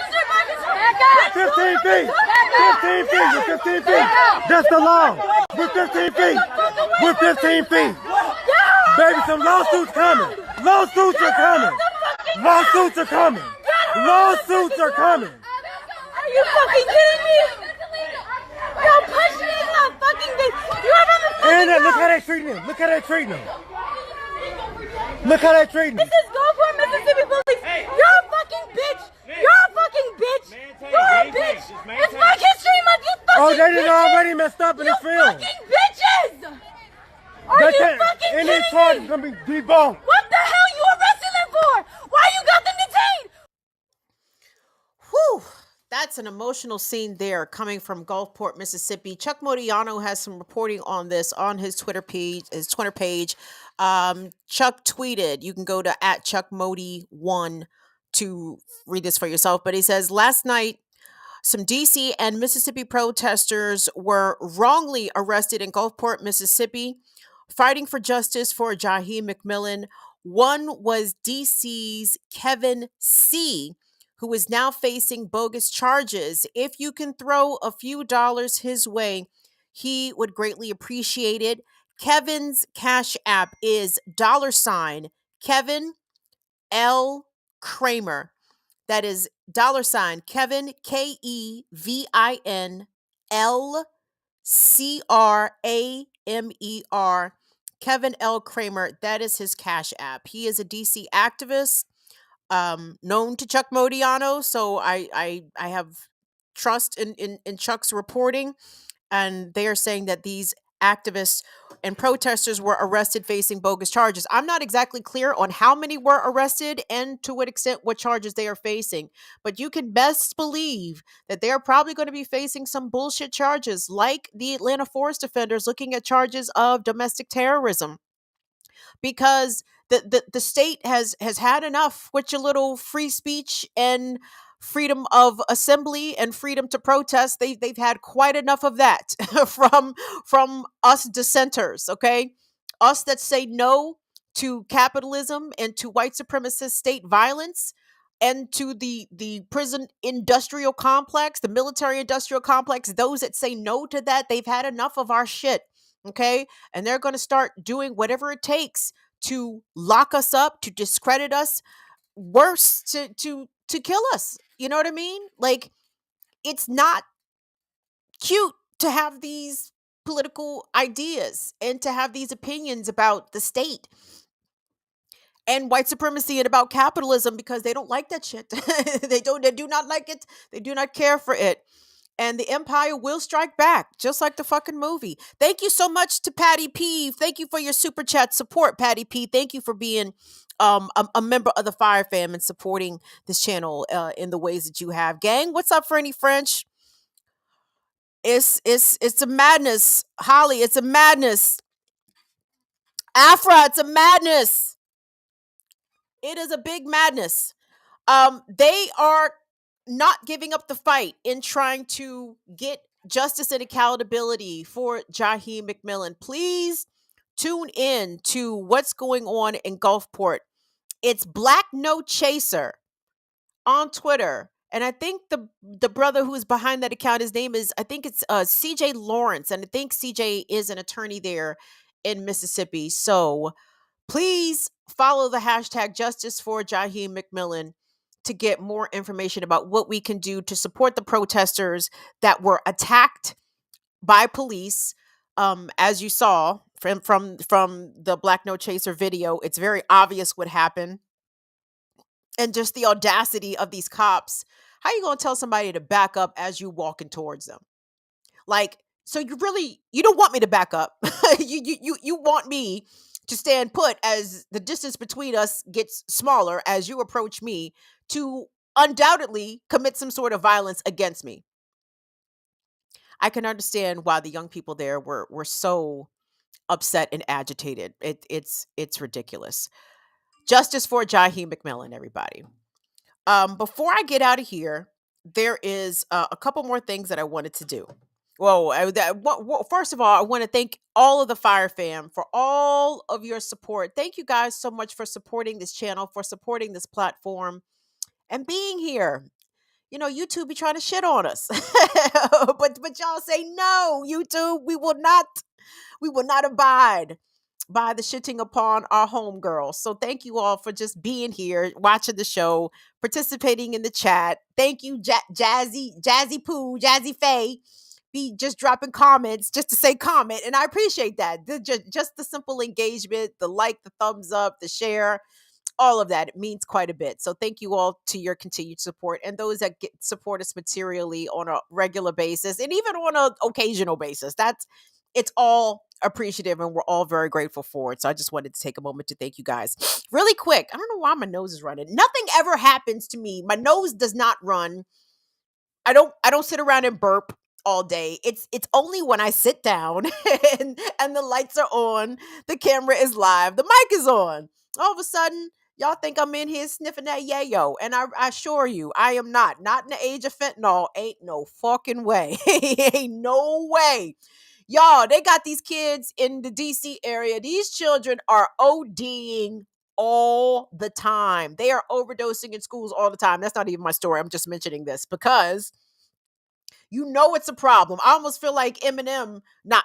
S7: 15 feet. 15 feet. You're 15 feet. That's the law. We're 15 feet. We're 15 feet. Baby, some lawsuits coming. Lawsuits are coming. Lawsuits are coming. Lawsuits are coming.
S6: Are you fucking kidding me? Y'all pushing it on fucking this. You ever on the fucking
S7: And look how they treating him. Look how they treating him. Look how they treating him.
S6: This is Gulfport, Mississippi police. You're a fucking bitch. You're a fucking bitch. You're a bitch. It's Black History Month, you fucking
S7: Oh, they done
S6: bitches.
S7: already messed up in the film.
S6: You fucking bitches. Are you fucking
S7: And these
S6: kidding
S7: charges
S6: me?
S7: gonna be debunked.
S6: What the hell you arresting them for? Why you got them detained?
S1: Whew. That's an emotional scene there coming from Gulfport, Mississippi. Chuck Modiano has some reporting on this on his Twitter page. Chuck tweeted, you can go to @ChuckModi1 to read this for yourself. But he says, last night, some DC and Mississippi protesters were wrongly arrested in Gulfport, Mississippi, fighting for justice for Jaheim McMillan. One was DC's Kevin C., who is now facing bogus charges. If you can throw a few dollars his way, he would greatly appreciate it. Kevin's Cash App is $Kevin L. Kramer. That is $Kevin, KEVIN LCRAMER. Kevin L. Kramer. That is his Cash App. He is a DC activist. Known to Chuck Modiano, so I have trust in Chuck's reporting, and they are saying that these activists and protesters were arrested facing bogus charges. I'm not exactly clear on how many were arrested and to what extent what charges they are facing, but you can best believe that they are probably going to be facing some bullshit charges, like the Atlanta Forest Defenders looking at charges of domestic terrorism, because the state has had enough with your little free speech and freedom of assembly and freedom to protest. They've had quite enough of that from us dissenters, okay? Us that say no to capitalism and to white supremacist state violence and to the prison industrial complex, the military industrial complex. Those that say no to that, they've had enough of our shit, okay? And they're going to start doing whatever it takes to lock us up, to discredit us, worse, to kill us. You know what I mean? Like, it's not cute to have these political ideas and to have these opinions about the state and white supremacy and about capitalism, because they don't like that shit. They do not like it. They do not care for it. And the empire will strike back, just like the fucking movie. Thank you so much to Patty P. Thank you for your super chat support, Patty P. Thank you for being a member of the Fire Fam and supporting this channel in the ways that you have. Gang, what's up, Franny French? It's a madness. Holly, it's a madness. Afra, it's a madness. It is a big madness. They are not giving up the fight in trying to get justice and accountability for Jaheim McMillan. Please tune in to what's going on in Gulfport. It's Black No Chaser on Twitter. And I think the brother who's behind that account, his name is, I think it's CJ Lawrence. And I think CJ is an attorney there in Mississippi. So please follow the hashtag Justice for Jaheim McMillan to get more information about what we can do to support the protesters that were attacked by police. As you saw from the Black No Chaser video, it's very obvious what happened. and just the audacity of these cops. How you going to tell somebody to back up as you walking towards them? Like, so you don't want me to back up. You want me to stand put as the distance between us gets smaller as you approach me to undoubtedly commit some sort of violence against me. I can understand why the young people there were so upset and agitated. It's ridiculous. Justice for Jaheim McMillan, everybody. Before I get out of here, there is a couple more things that I wanted to do. First of all, I want to thank all of the Fire Fam for all of your support. Thank you guys so much for supporting this channel, for supporting this platform, and being here. You know, YouTube be trying to shit on us, but y'all say no, YouTube. We will not abide by the shitting upon our homegirls. So thank you all for just being here, watching the show, participating in the chat. Thank you, Jazzy Pooh, Jazzy Faye, be just dropping comments just to say comment. And I appreciate that. Just the simple engagement, the like, the thumbs up, the share, all of that. It means quite a bit. So thank you all to your continued support and those that support us materially on a regular basis and even on an occasional basis. It's all appreciative and we're all very grateful for it. So I just wanted to take a moment to thank you guys. Really quick, I don't know why my nose is running. Nothing ever happens to me. My nose does not run. I don't sit around and burp all day. It's only when I sit down and the lights are on, the camera is live, the mic is on. All of a sudden, y'all think I'm in here sniffing that yayo. And I assure you, I am not. Not in the age of fentanyl. Ain't no fucking way. Ain't no way. Y'all, they got these kids in the DC area. These children are ODing all the time. They are overdosing in schools all the time. That's not even my story. I'm just mentioning this because you know it's a problem. I almost feel like Eminem.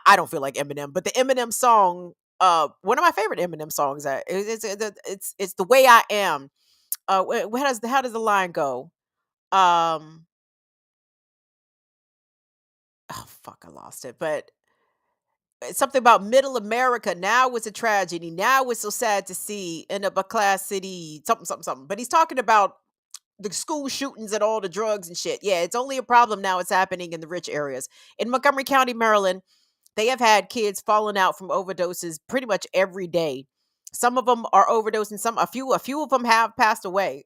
S1: I don't feel like Eminem, but the Eminem song, one of my favorite Eminem songs. It's The Way I Am. How does the line go? Oh fuck, I lost it. But it's something about middle America. Now it's a tragedy. Now it's so sad to see in a class city, something, something, something. But he's talking about the school shootings and all the drugs and shit. Yeah, it's only a problem now. It's happening in the rich areas. In Montgomery County, Maryland, they have had kids falling out from overdoses pretty much every day. Some of them are overdosing. A few of them have passed away.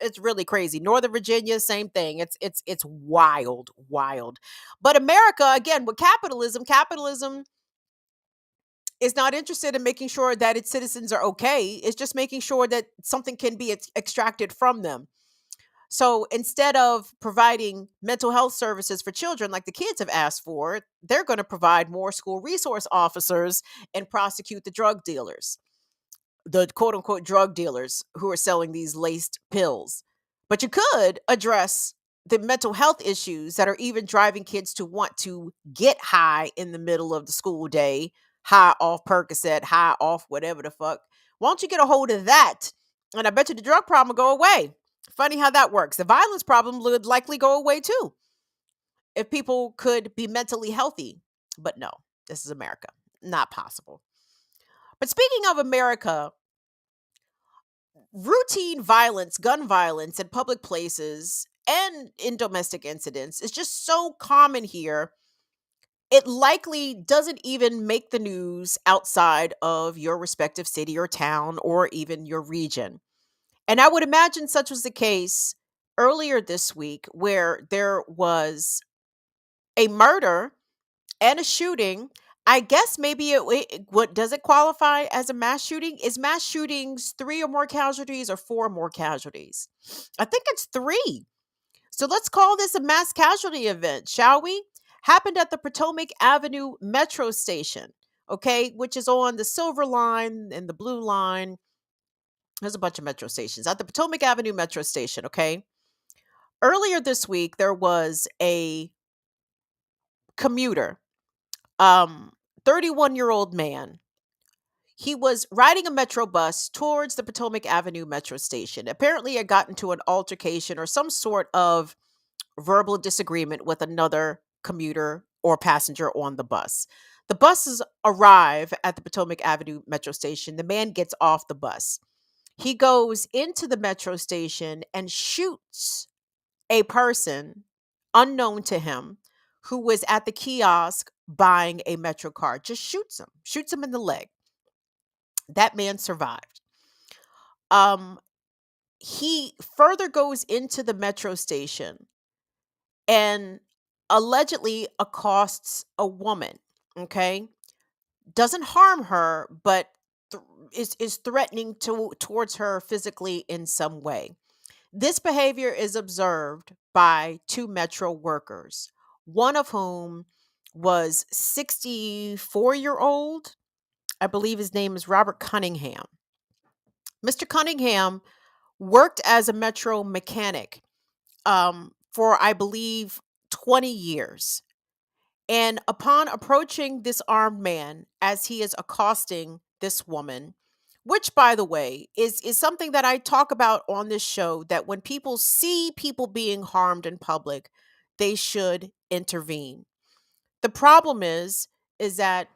S1: It's really crazy. Northern Virginia, same thing. It's wild, wild. But America, again, with capitalism is not interested in making sure that its citizens are okay. It's just making sure that something can be extracted from them. So instead of providing mental health services for children like the kids have asked for, they're going to provide more school resource officers and prosecute the drug dealers, the quote unquote drug dealers who are selling these laced pills. But you could address the mental health issues that are even driving kids to want to get high in the middle of the school day, high off Percocet, high off whatever the fuck. Why don't you get a hold of that? And I bet you the drug problem will go away. Funny how that works. The violence problem would likely go away too if people could be mentally healthy. But no, this is America. Not possible. But speaking of America, routine violence, gun violence in public places and in domestic incidents is just so common here. It likely doesn't even make the news outside of your respective city or town or even your region. And I would imagine such was the case earlier this week where there was a murder and a shooting. I guess maybe what does it qualify as a mass shooting? Is mass shootings 3 or more casualties or 4 or more casualties? I think it's 3. So let's call this a mass casualty event, shall we? Happened at the Potomac Avenue Metro Station, okay, which is on the Silver Line and the Blue Line. There's a bunch of metro stations at the Potomac Avenue Metro Station, okay? Earlier this week, there was a commuter, 31-year-old man. He was riding a metro bus towards the Potomac Avenue Metro Station. Apparently, he had gotten into an altercation or some sort of verbal disagreement with another commuter or passenger on the bus. The buses arrive at the Potomac Avenue Metro Station. The man gets off the bus. He goes into the metro station and shoots a person unknown to him who was at the kiosk buying a metro card. Just shoots him in the leg. That man survived. Um, he further goes into the metro station and allegedly accosts a woman. Okay, doesn't harm her, but is threatening towards her physically in some way. This behavior is observed by two metro workers, one of whom was 64-year-old. I believe his name is Robert Cunningham. Mr. Cunningham worked as a metro mechanic for, I believe, 20 years. And upon approaching this armed man as he is accosting this woman, which, by the way, is something that I talk about on this show, that when people see people being harmed in public, they should intervene. The problem is that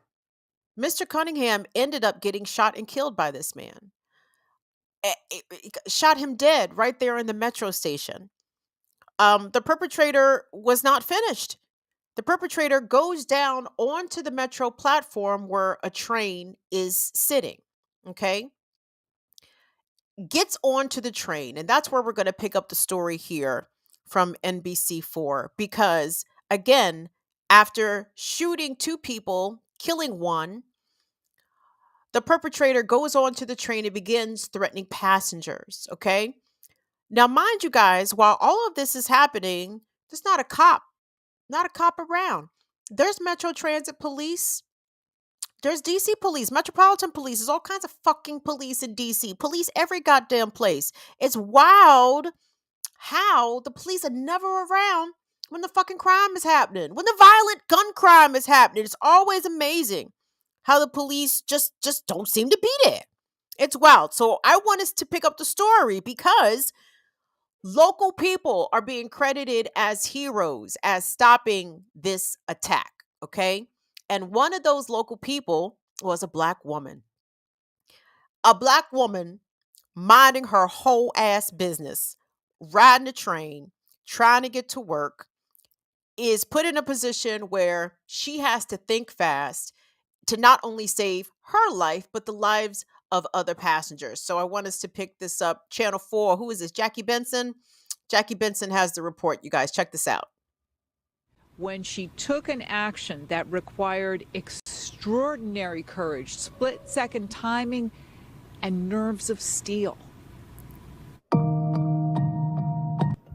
S1: Mr. Cunningham ended up getting shot and killed by this man. Shot him dead right there in the metro station. The perpetrator was not finished. The perpetrator goes down onto the metro platform where a train is sitting. Okay. Gets onto the train. And that's where we're going to pick up the story here from NBC4. Because, again, after shooting two people, killing one, the perpetrator goes onto the train and begins threatening passengers. Okay. Now, mind you guys, while all of this is happening, there's not a cop around. There's Metro Transit Police. There's DC Police, Metropolitan Police. There's all kinds of fucking police in DC. Police every goddamn place. It's wild how the police are never around when the fucking crime is happening, when the violent gun crime is happening. It's always amazing how the police just don't seem to be there. It's wild. So I want us to pick up the story because local people are being credited as heroes as stopping this attack, okay? And one of those local people was a black woman. A black woman minding her whole ass business, riding a train, trying to get to work, is put in a position where she has to think fast to not only save her life, but the lives of other passengers. So I want us to pick this up. Channel 4, who is this? Jackie Benson? Jackie Benson has the report. You guys, check this out.
S10: When she took an action that required extraordinary courage, split-second timing, and nerves of steel.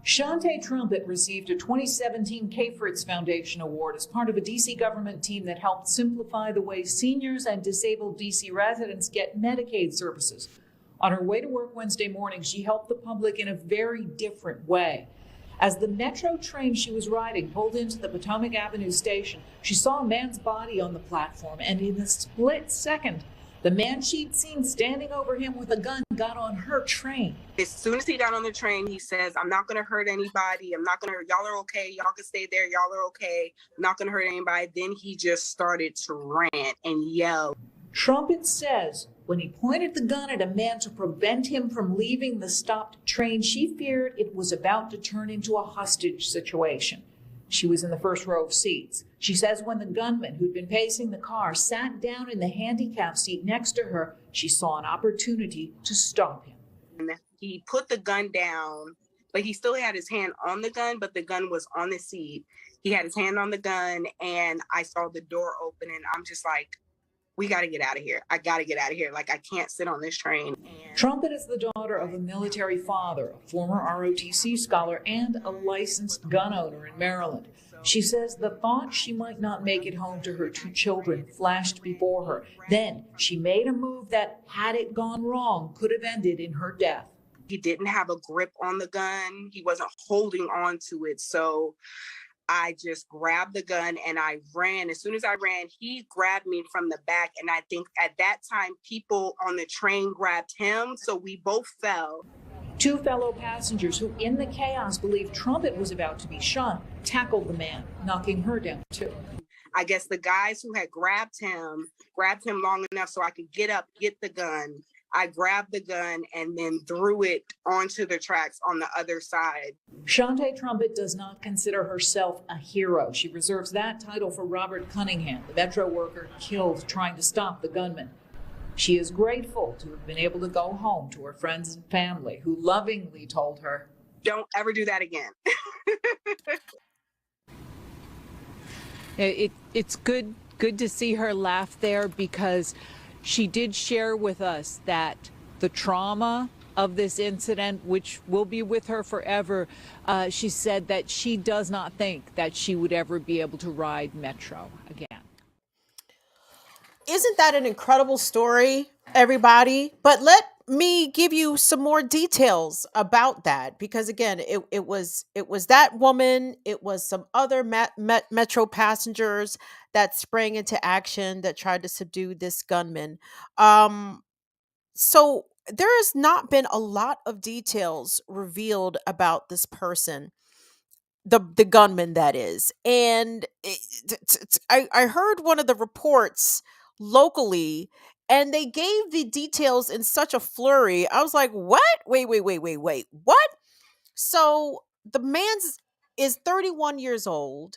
S10: Shantae Trumpet received a 2017 K. Fritz Foundation Award as part of a D.C. government team that helped simplify the way seniors and disabled D.C. residents get Medicaid services. On her way to work Wednesday morning, she helped the public in a very different way. As the metro train she was riding pulled into the Potomac Avenue station, she saw a man's body on the platform, and in a split second, the man she'd seen standing over him with a gun got on her train.
S11: As soon as he got on the train, he says, I'm not going to hurt anybody. I'm not going to hurt. Y'all are okay. Y'all can stay there. Y'all are okay. I'm not going to hurt anybody. Then he just started to rant and yell.
S10: Trumpet says when he pointed the gun at a man to prevent him from leaving the stopped train, she feared it was about to turn into a hostage situation. She was in the first row of seats. She says when the gunman, who'd been pacing the car, sat down in the handicap seat next to her, she saw an opportunity to stop him.
S11: He put the gun down, but he still had his hand on the gun, but the gun was on the seat. He had his hand on the gun, and I saw the door open, and I'm just like, we got to get out of here. I got to get out of here. Like, I can't sit on this train.
S10: Trumpet is the daughter of a military father, a former ROTC scholar, and a licensed gun owner in Maryland. She says the thought she might not make it home to her two children flashed before her. Then she made a move that, had it gone wrong, could have ended in her death.
S11: He didn't have a grip on the gun. He wasn't holding on to it. So I just grabbed the gun and I ran. As soon as I ran, he grabbed me from the back. And I think at that time, people on the train grabbed him. So we both fell.
S10: Two fellow passengers who, in the chaos, believed Trumpet was about to be shot, tackled the man, knocking her down too.
S11: I guess the guys who had grabbed him long enough so I could get up, get the gun, I grabbed the gun and then threw it onto the tracks on the other side.
S10: Shantae Trumpet does not consider herself a hero. She reserves that title for Robert Cunningham, the Metro worker killed trying to stop the gunman. She is grateful to have been able to go home to her friends and family who lovingly told her,
S11: "Don't ever do that again."
S12: It's good to see her laugh there, because she did share with us that the trauma of this incident, which will be with her forever, she said that she does not think that she would ever be able to ride Metro again.
S1: Isn't that an incredible story, everybody? But let me give you some more details about that, because again, it was that woman, it was some other Metro passengers that sprang into action that tried to subdue this gunman. So there has not been a lot of details revealed about this person, the gunman, that is. And I heard one of the reports locally, and they gave the details in such a flurry. I was like, what? Wait, what? So the man's is 31 years old.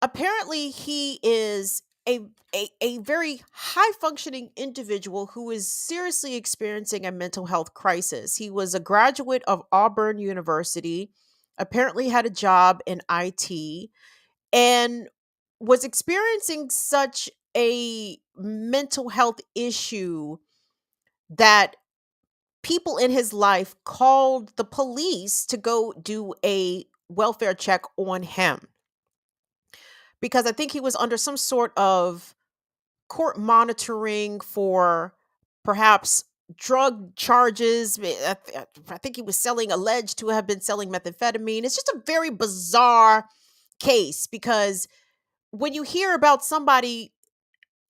S1: Apparently he is a very high functioning individual who is seriously experiencing a mental health crisis. He was a graduate of Auburn University, apparently had a job in IT, and was experiencing such a mental health issue that people in his life called the police to go do a welfare check on him, because I think he was under some sort of court monitoring for perhaps drug charges. I think he was alleged to have been selling methamphetamine. It's just a very bizarre case, because when you hear about somebody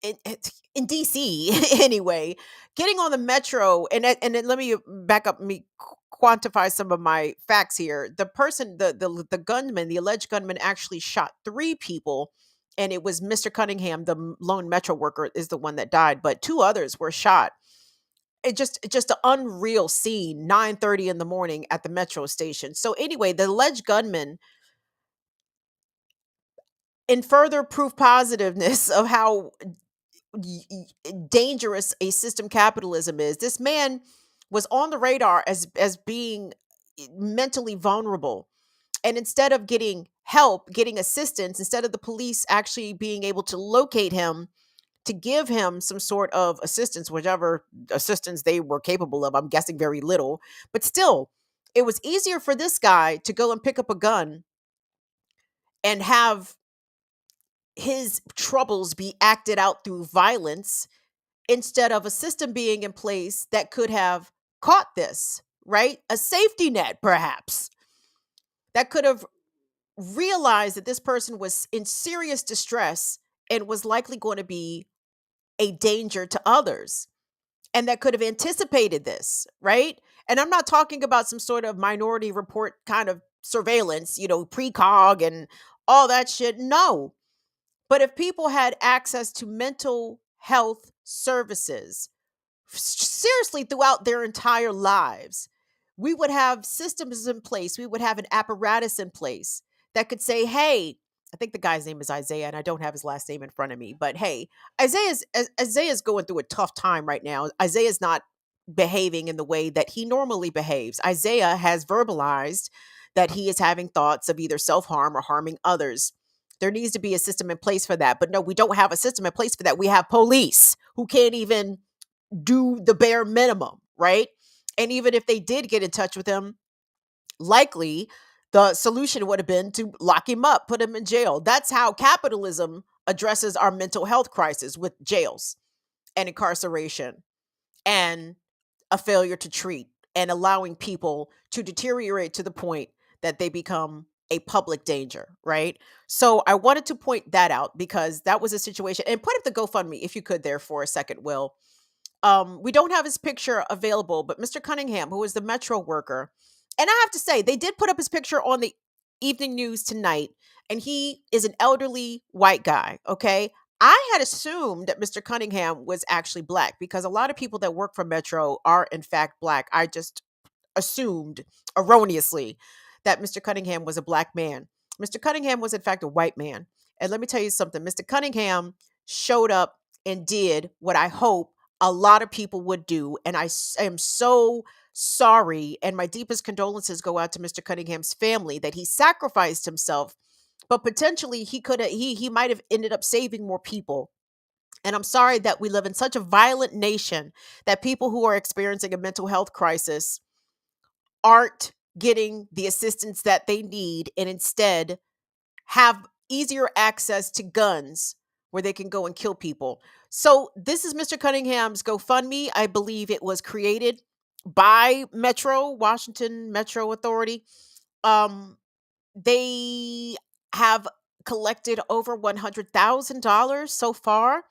S1: in DC anyway, getting on the Metro, and then let me back up, me quantify some of my facts here. The person, the gunman, the alleged gunman, actually shot 3 people, and it was Mr. Cunningham, the lone Metro worker, is the one that died, but 2 others were shot. Just an unreal scene, 9:30 in the morning at the Metro station. So anyway, the alleged gunman, in further proof positiveness of how dangerous a system capitalism is, this man was on the radar as being mentally vulnerable, and instead of getting help, getting assistance, instead of the police actually being able to locate him to give him some sort of assistance, whichever assistance they were capable of, I'm guessing very little, but still, it was easier for this guy to go and pick up a gun and have his troubles be acted out through violence, instead of a system being in place that could have caught this, right? A safety net, perhaps, that could have realized that this person was in serious distress and was likely going to be a danger to others, and that could have anticipated this, right? And I'm not talking about some sort of Minority Report kind of surveillance, precog and all that shit. No. But if people had access to mental health services seriously throughout their entire lives, we would have systems in place. We would have an apparatus in place that could say, hey, I think the guy's name is Isaiah, and I don't have his last name in front of me, but hey, Isaiah's going through a tough time right now. Isaiah's not behaving in the way that he normally behaves. Isaiah has verbalized that he is having thoughts of either self-harm or harming others. There needs to be a system in place for that. But no, we don't have a system in place for that. We have police who can't even do the bare minimum, right? And even if they did get in touch with him, likely the solution would have been to lock him up, put him in jail. That's how capitalism addresses our mental health crisis, with jails and incarceration and a failure to treat, and allowing people to deteriorate to the point that they become a public danger, right? So I wanted to point that out, because that was a situation. And put up the GoFundMe if you could there for a second, Will. We don't have his picture available, but Mr. Cunningham, who is the Metro worker, and I have to say, they did put up his picture on the evening news tonight, and he is an elderly white guy, okay? I had assumed that Mr. Cunningham was actually black because a lot of people that work for Metro are in fact black. I just assumed erroneously that Mr. Cunningham was a black man. Mr. Cunningham was in fact a white man. And let me tell you something, Mr. Cunningham showed up and did what I hope a lot of people would do. And am so sorry. And my deepest condolences go out to Mr. Cunningham's family that he sacrificed himself, but potentially he might have ended up saving more people. And I'm sorry that we live in such a violent nation that people who are experiencing a mental health crisis aren't getting the assistance that they need and instead have easier access to guns where they can go and kill people. So this is Mr. Cunningham's GoFundMe. I believe it was created by Metro, Washington Metro Authority. They have collected over $100,000 so far.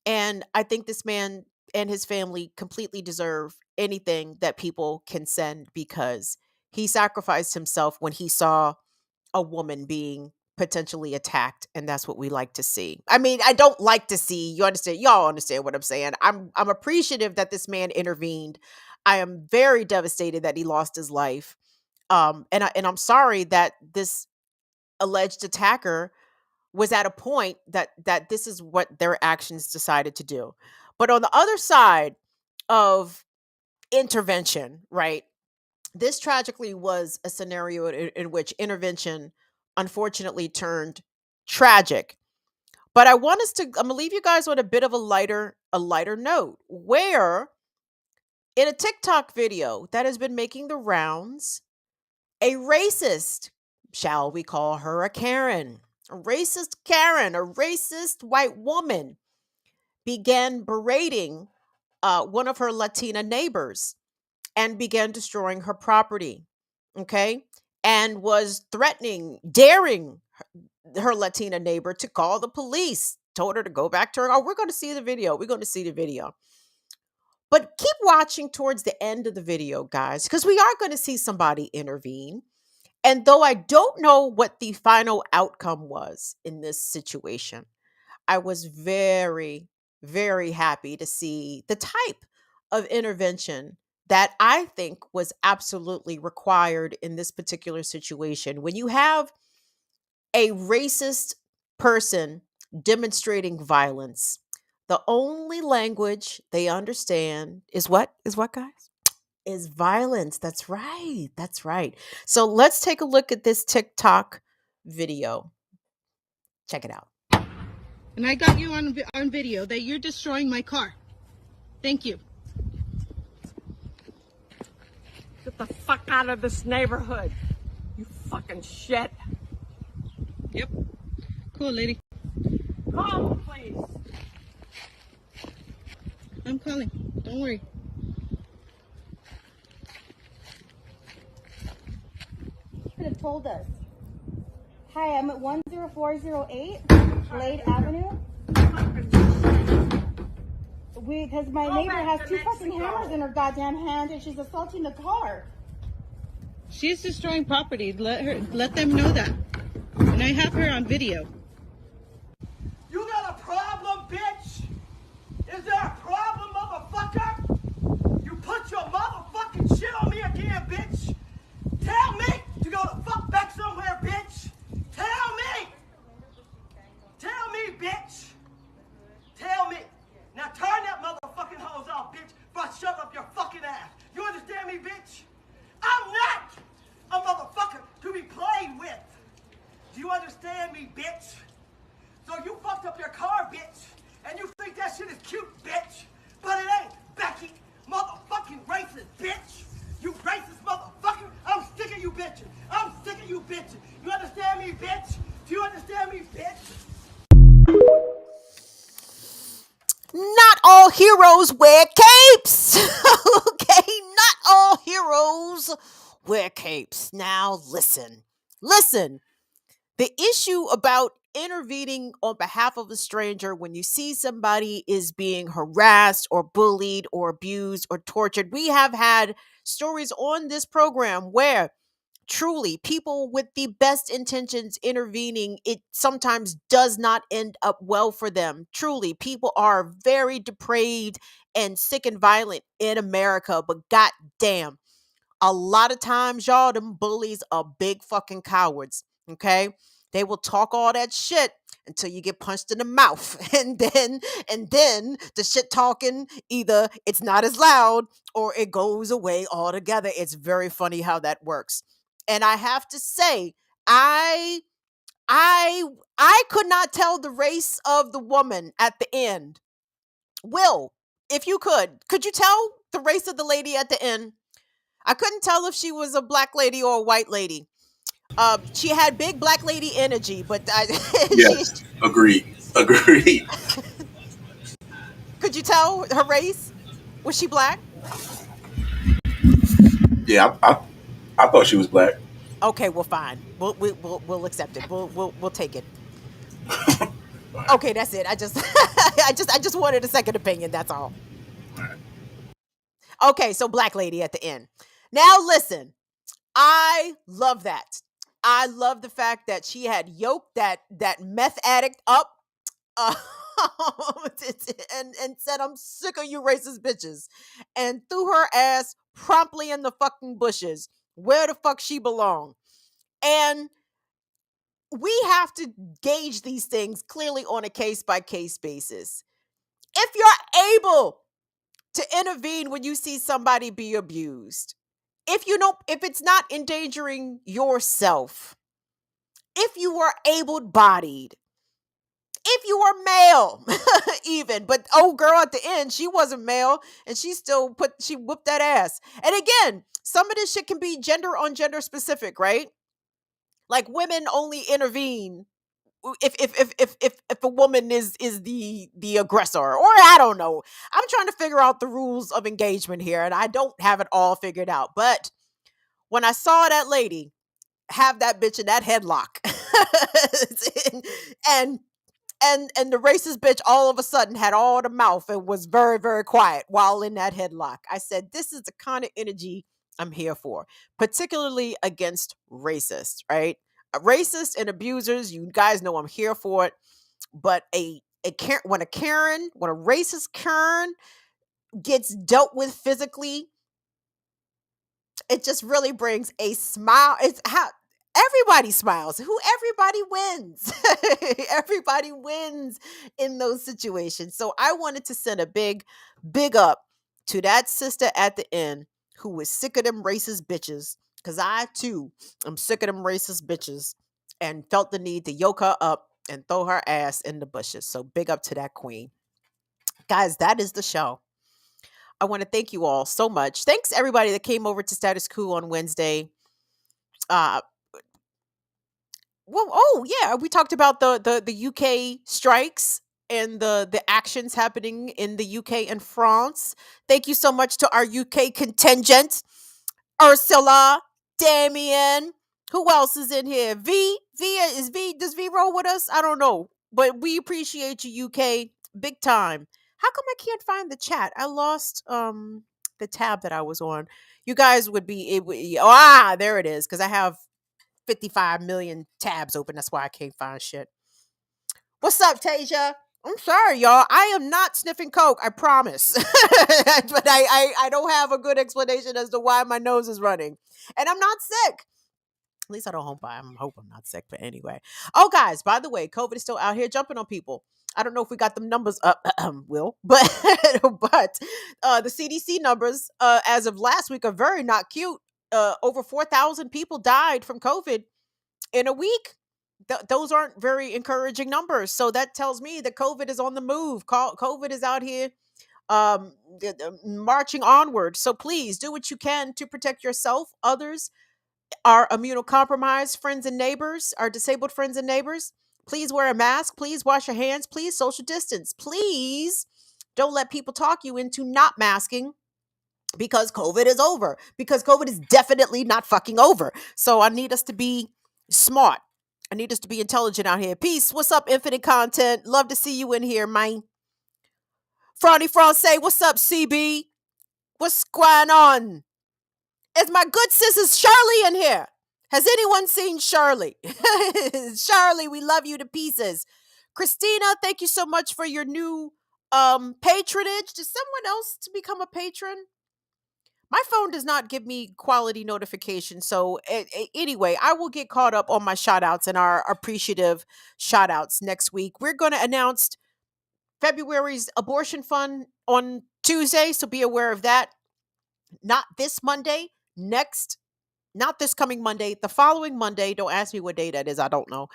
S1: And I think this man and his family completely deserve anything that people can send because he sacrificed himself when he saw a woman being potentially attacked, and that's what we like to see. I mean, I don't like to see, you understand, y'all understand what I'm saying. I'm appreciative that this man intervened. I am very devastated that he lost his life. And I'm sorry that this alleged attacker was at a point that this is what their actions decided to do. But on the other side of intervention, right? This tragically was a scenario in which intervention unfortunately turned tragic. But I'm gonna leave you guys on a bit of a lighter note where in a TikTok video that has been making the rounds, a racist, shall we call her a Karen, a racist white woman began berating one of her Latina neighbors and began destroying her property. Okay. And was threatening, daring her Latina neighbor to call the police, told her to go back to her. Oh, we're going to see the video. We're going to see the video. But keep watching towards the end of the video, guys, because we are going to see somebody intervene. And though I don't know what the final outcome was in this situation, I was very, very happy to see the type of intervention that I think was absolutely required in this particular situation. When you have a racist person demonstrating violence, the only language they understand is what? Is what, guys? Is violence. That's right. That's right. So let's take a look at this TikTok video. Check it out.
S13: And I got you on video that you're destroying my car. Thank you.
S8: Get the fuck out of this neighborhood, you fucking shit.
S13: Yep. Cool, lady.
S8: Call, please.
S13: I'm calling. Don't worry.
S14: You could have told us. Hi, I'm at 10408 Glade Avenue. Because my neighbor has two fucking hammers in her goddamn hand and she's assaulting the car.
S13: She's destroying property. Let them know that. And I have her on video.
S8: You got a problem, bitch? Is there a problem, motherfucker? You put your motherfucking shit on me again, bitch. Tell me to go the fuck back somewhere, bitch. Tell me. Tell me, bitch. Tell me. Now turn that motherfucking hose off, bitch, before I shut up your fucking ass. You understand me, bitch? I'm not a motherfucker to be played with. Do you understand me, bitch? So you fucked up your car, bitch, and you think that shit is cute, bitch, but it ain't, Becky. Motherfucking racist, bitch. You racist motherfucker. I'm sick of you bitches. I'm sick of you bitches. You understand me, bitch? Do you understand me, bitch?
S1: Not all heroes wear capes. Okay, not all heroes wear capes. Now listen. The issue about intervening on behalf of a stranger when you see somebody is being harassed or bullied or abused or tortured. We have had stories on this program where truly, people with the best intentions intervening, it sometimes does not end up well for them. Truly, people are very depraved and sick and violent in America, but goddamn, a lot of times, y'all, them bullies are big fucking cowards. Okay, they will talk all that shit until you get punched in the mouth, and then the shit talking, either it's not as loud or it goes away altogether. It's very funny how that works. And I have to say, I I I could not tell the race of the woman at the end. Will, if you could you tell the race of the lady at the end? I couldn't tell if she was a black lady or a white lady. She had big black lady energy, but
S15: Yes, agreed. Agreed.
S1: could you tell her race? Was she black?
S15: Yeah, I thought she was black.
S1: Okay, well, fine. We'll accept it. We'll take it. Okay, that's it. I just I just wanted a second opinion. That's all. Okay, so black lady at the end. Now listen, I love that. I love the fact that she had yoked that meth addict up, uh, and said, "I'm sick of you racist bitches," and threw her ass promptly in the fucking bushes where the fuck she belonged. And we have to gauge these things clearly on a case by case basis. If you're able to intervene when you see somebody be abused, if it's not endangering yourself, if you are able bodied, if you are male, even, but old girl at the end, she wasn't male and she whooped that ass. And again, some of this shit can be gender on gender specific, right? Like women only intervene if a woman is the aggressor, or I don't know. I'm trying to figure out the rules of engagement here, and I don't have it all figured out. But when I saw that lady have that bitch in that headlock, and and the racist bitch all of a sudden had all the mouth and was very, very quiet while in that headlock, I said, this is the kind of energy I'm here for, particularly against racists, right? Racists and abusers, you guys know I'm here for it. But when a racist Karen gets dealt with physically, it just really brings a smile. It's how everybody smiles. Everybody wins. Everybody wins in those situations. So I wanted to send a big up to that sister at the end who was sick of them racist bitches. Because I too am sick of them racist bitches and felt the need to yoke her up and throw her ass in the bushes. So big up to that queen. Guys, that is the show. I want to thank you all so much. Thanks everybody that came over to Status Quo on Wednesday. Uh well, oh yeah, we talked about the UK strikes and the actions happening in the UK and France. Thank you so much to our UK contingent. Ursula, Damien, who else is in here? Does V roll with us? I don't know. But we appreciate you, UK, big time. How come I can't find the chat? I lost the tab that I was on. You guys would be able, there it is, because I have 55 million tabs open. That's why I can't find shit. What's up, Tasia? I'm sorry, y'all. I am not sniffing coke. I promise. But I don't have a good explanation as to why my nose is running, and I'm not sick. At least I don't hope I hope I'm not sick. But anyway, oh guys, by the way, COVID is still out here jumping on people. I don't know if we got them numbers up, Will, but the CDC numbers as of last week are very not cute. Over 4,000 people died from COVID in a week. Those aren't very encouraging numbers. So that tells me that COVID is on the move. COVID is out here marching onward. So please do what you can to protect yourself, others, our immunocompromised friends and neighbors, our disabled friends and neighbors. Please wear a mask. Please wash your hands. Please social distance. Please don't let people talk you into not masking because COVID is over. Because COVID is definitely not fucking over. So I need us to be smart. I need us to be intelligent out here. Peace. What's up, Infinite Content? Love to see you in here, man. Franny Francais, what's up, CB? What's going on? Is my good sis Shirley in here? Has anyone seen Shirley? Shirley, we love you to pieces. Christina, thank you so much for your new patronage. Does someone else to become a patron? My phone does not give me quality notifications. So anyway, I will get caught up on my shout outs and our appreciative shout outs next week. We're going to announce February's abortion fund on Tuesday. So be aware of that. Not this Monday, next, not this coming Monday, the following Monday. Don't ask me what day that is. I don't know.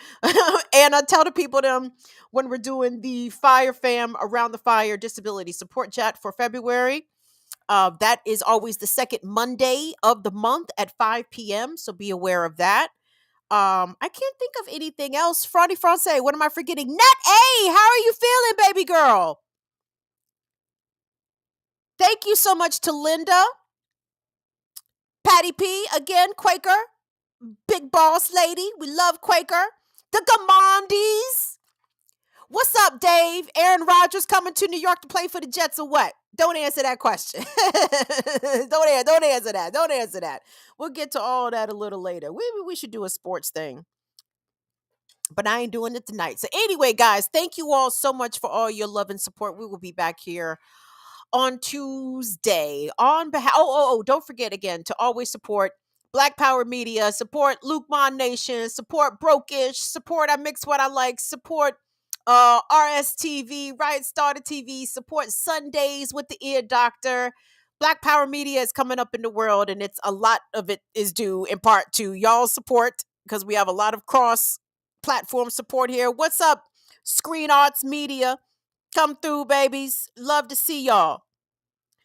S1: And I tell the people them when we're doing the Fire Fam Around the Fire Disability Support Chat for February. That is always the second Monday of the month at 5 p.m. So be aware of that. I can't think of anything else. Franny Francais, what am I forgetting? Nat A, how are you feeling, baby girl? Thank you so much to Linda. Patty P, again, Quaker. Big boss lady. We love Quaker. The Gamondis. What's up, Dave? Aaron Rodgers coming to New York to play for the Jets or what? Don't answer that question. Don't answer that. Don't answer that. We'll get to all that a little later. Maybe we should do a sports thing. But I ain't doing it tonight. So anyway, guys, thank you all so much for all your love and support. We will be back here on Tuesday. On behalf, don't forget again to always support Black Power Media, support Luke Mon Nation, support Brokish, support I Mix What I Like, support RSTV, Right Starter TV, support Sundays with the Ear Doctor. Black Power Media is coming up in the world, and it's a lot of it is due in part to y'all's support because we have a lot of cross platform support here. What's up, Screen Arts Media? Come through, babies. Love to see y'all.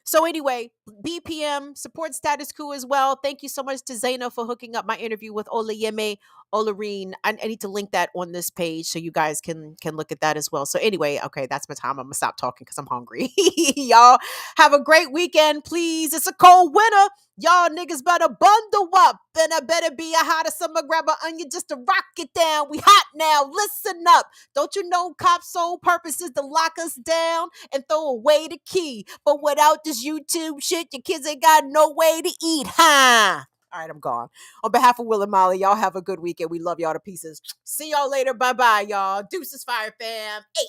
S1: So anyway, BPM support Status Quo as well. Thank you so much to Zaina for hooking up my interview with Olayeme Olarine. I need to link that on this page so you guys can look at that as well. So anyway, okay, that's my time. I'm gonna stop talking because I'm hungry. Y'all have a great weekend, please. It's a cold winter. Y'all niggas better bundle up. And I better be a hotter summer, grab an onion just to rock it down. We hot now. Listen up. Don't you know cops' sole purpose is to lock us down and throw away the key? But without this YouTube shit, your kids ain't got no way to eat, huh? All right, I'm gone. On behalf of Will and Molly, y'all have a good weekend. We love y'all to pieces. See y'all later. Bye-bye, y'all. Deuces, Fire Fam. Hey.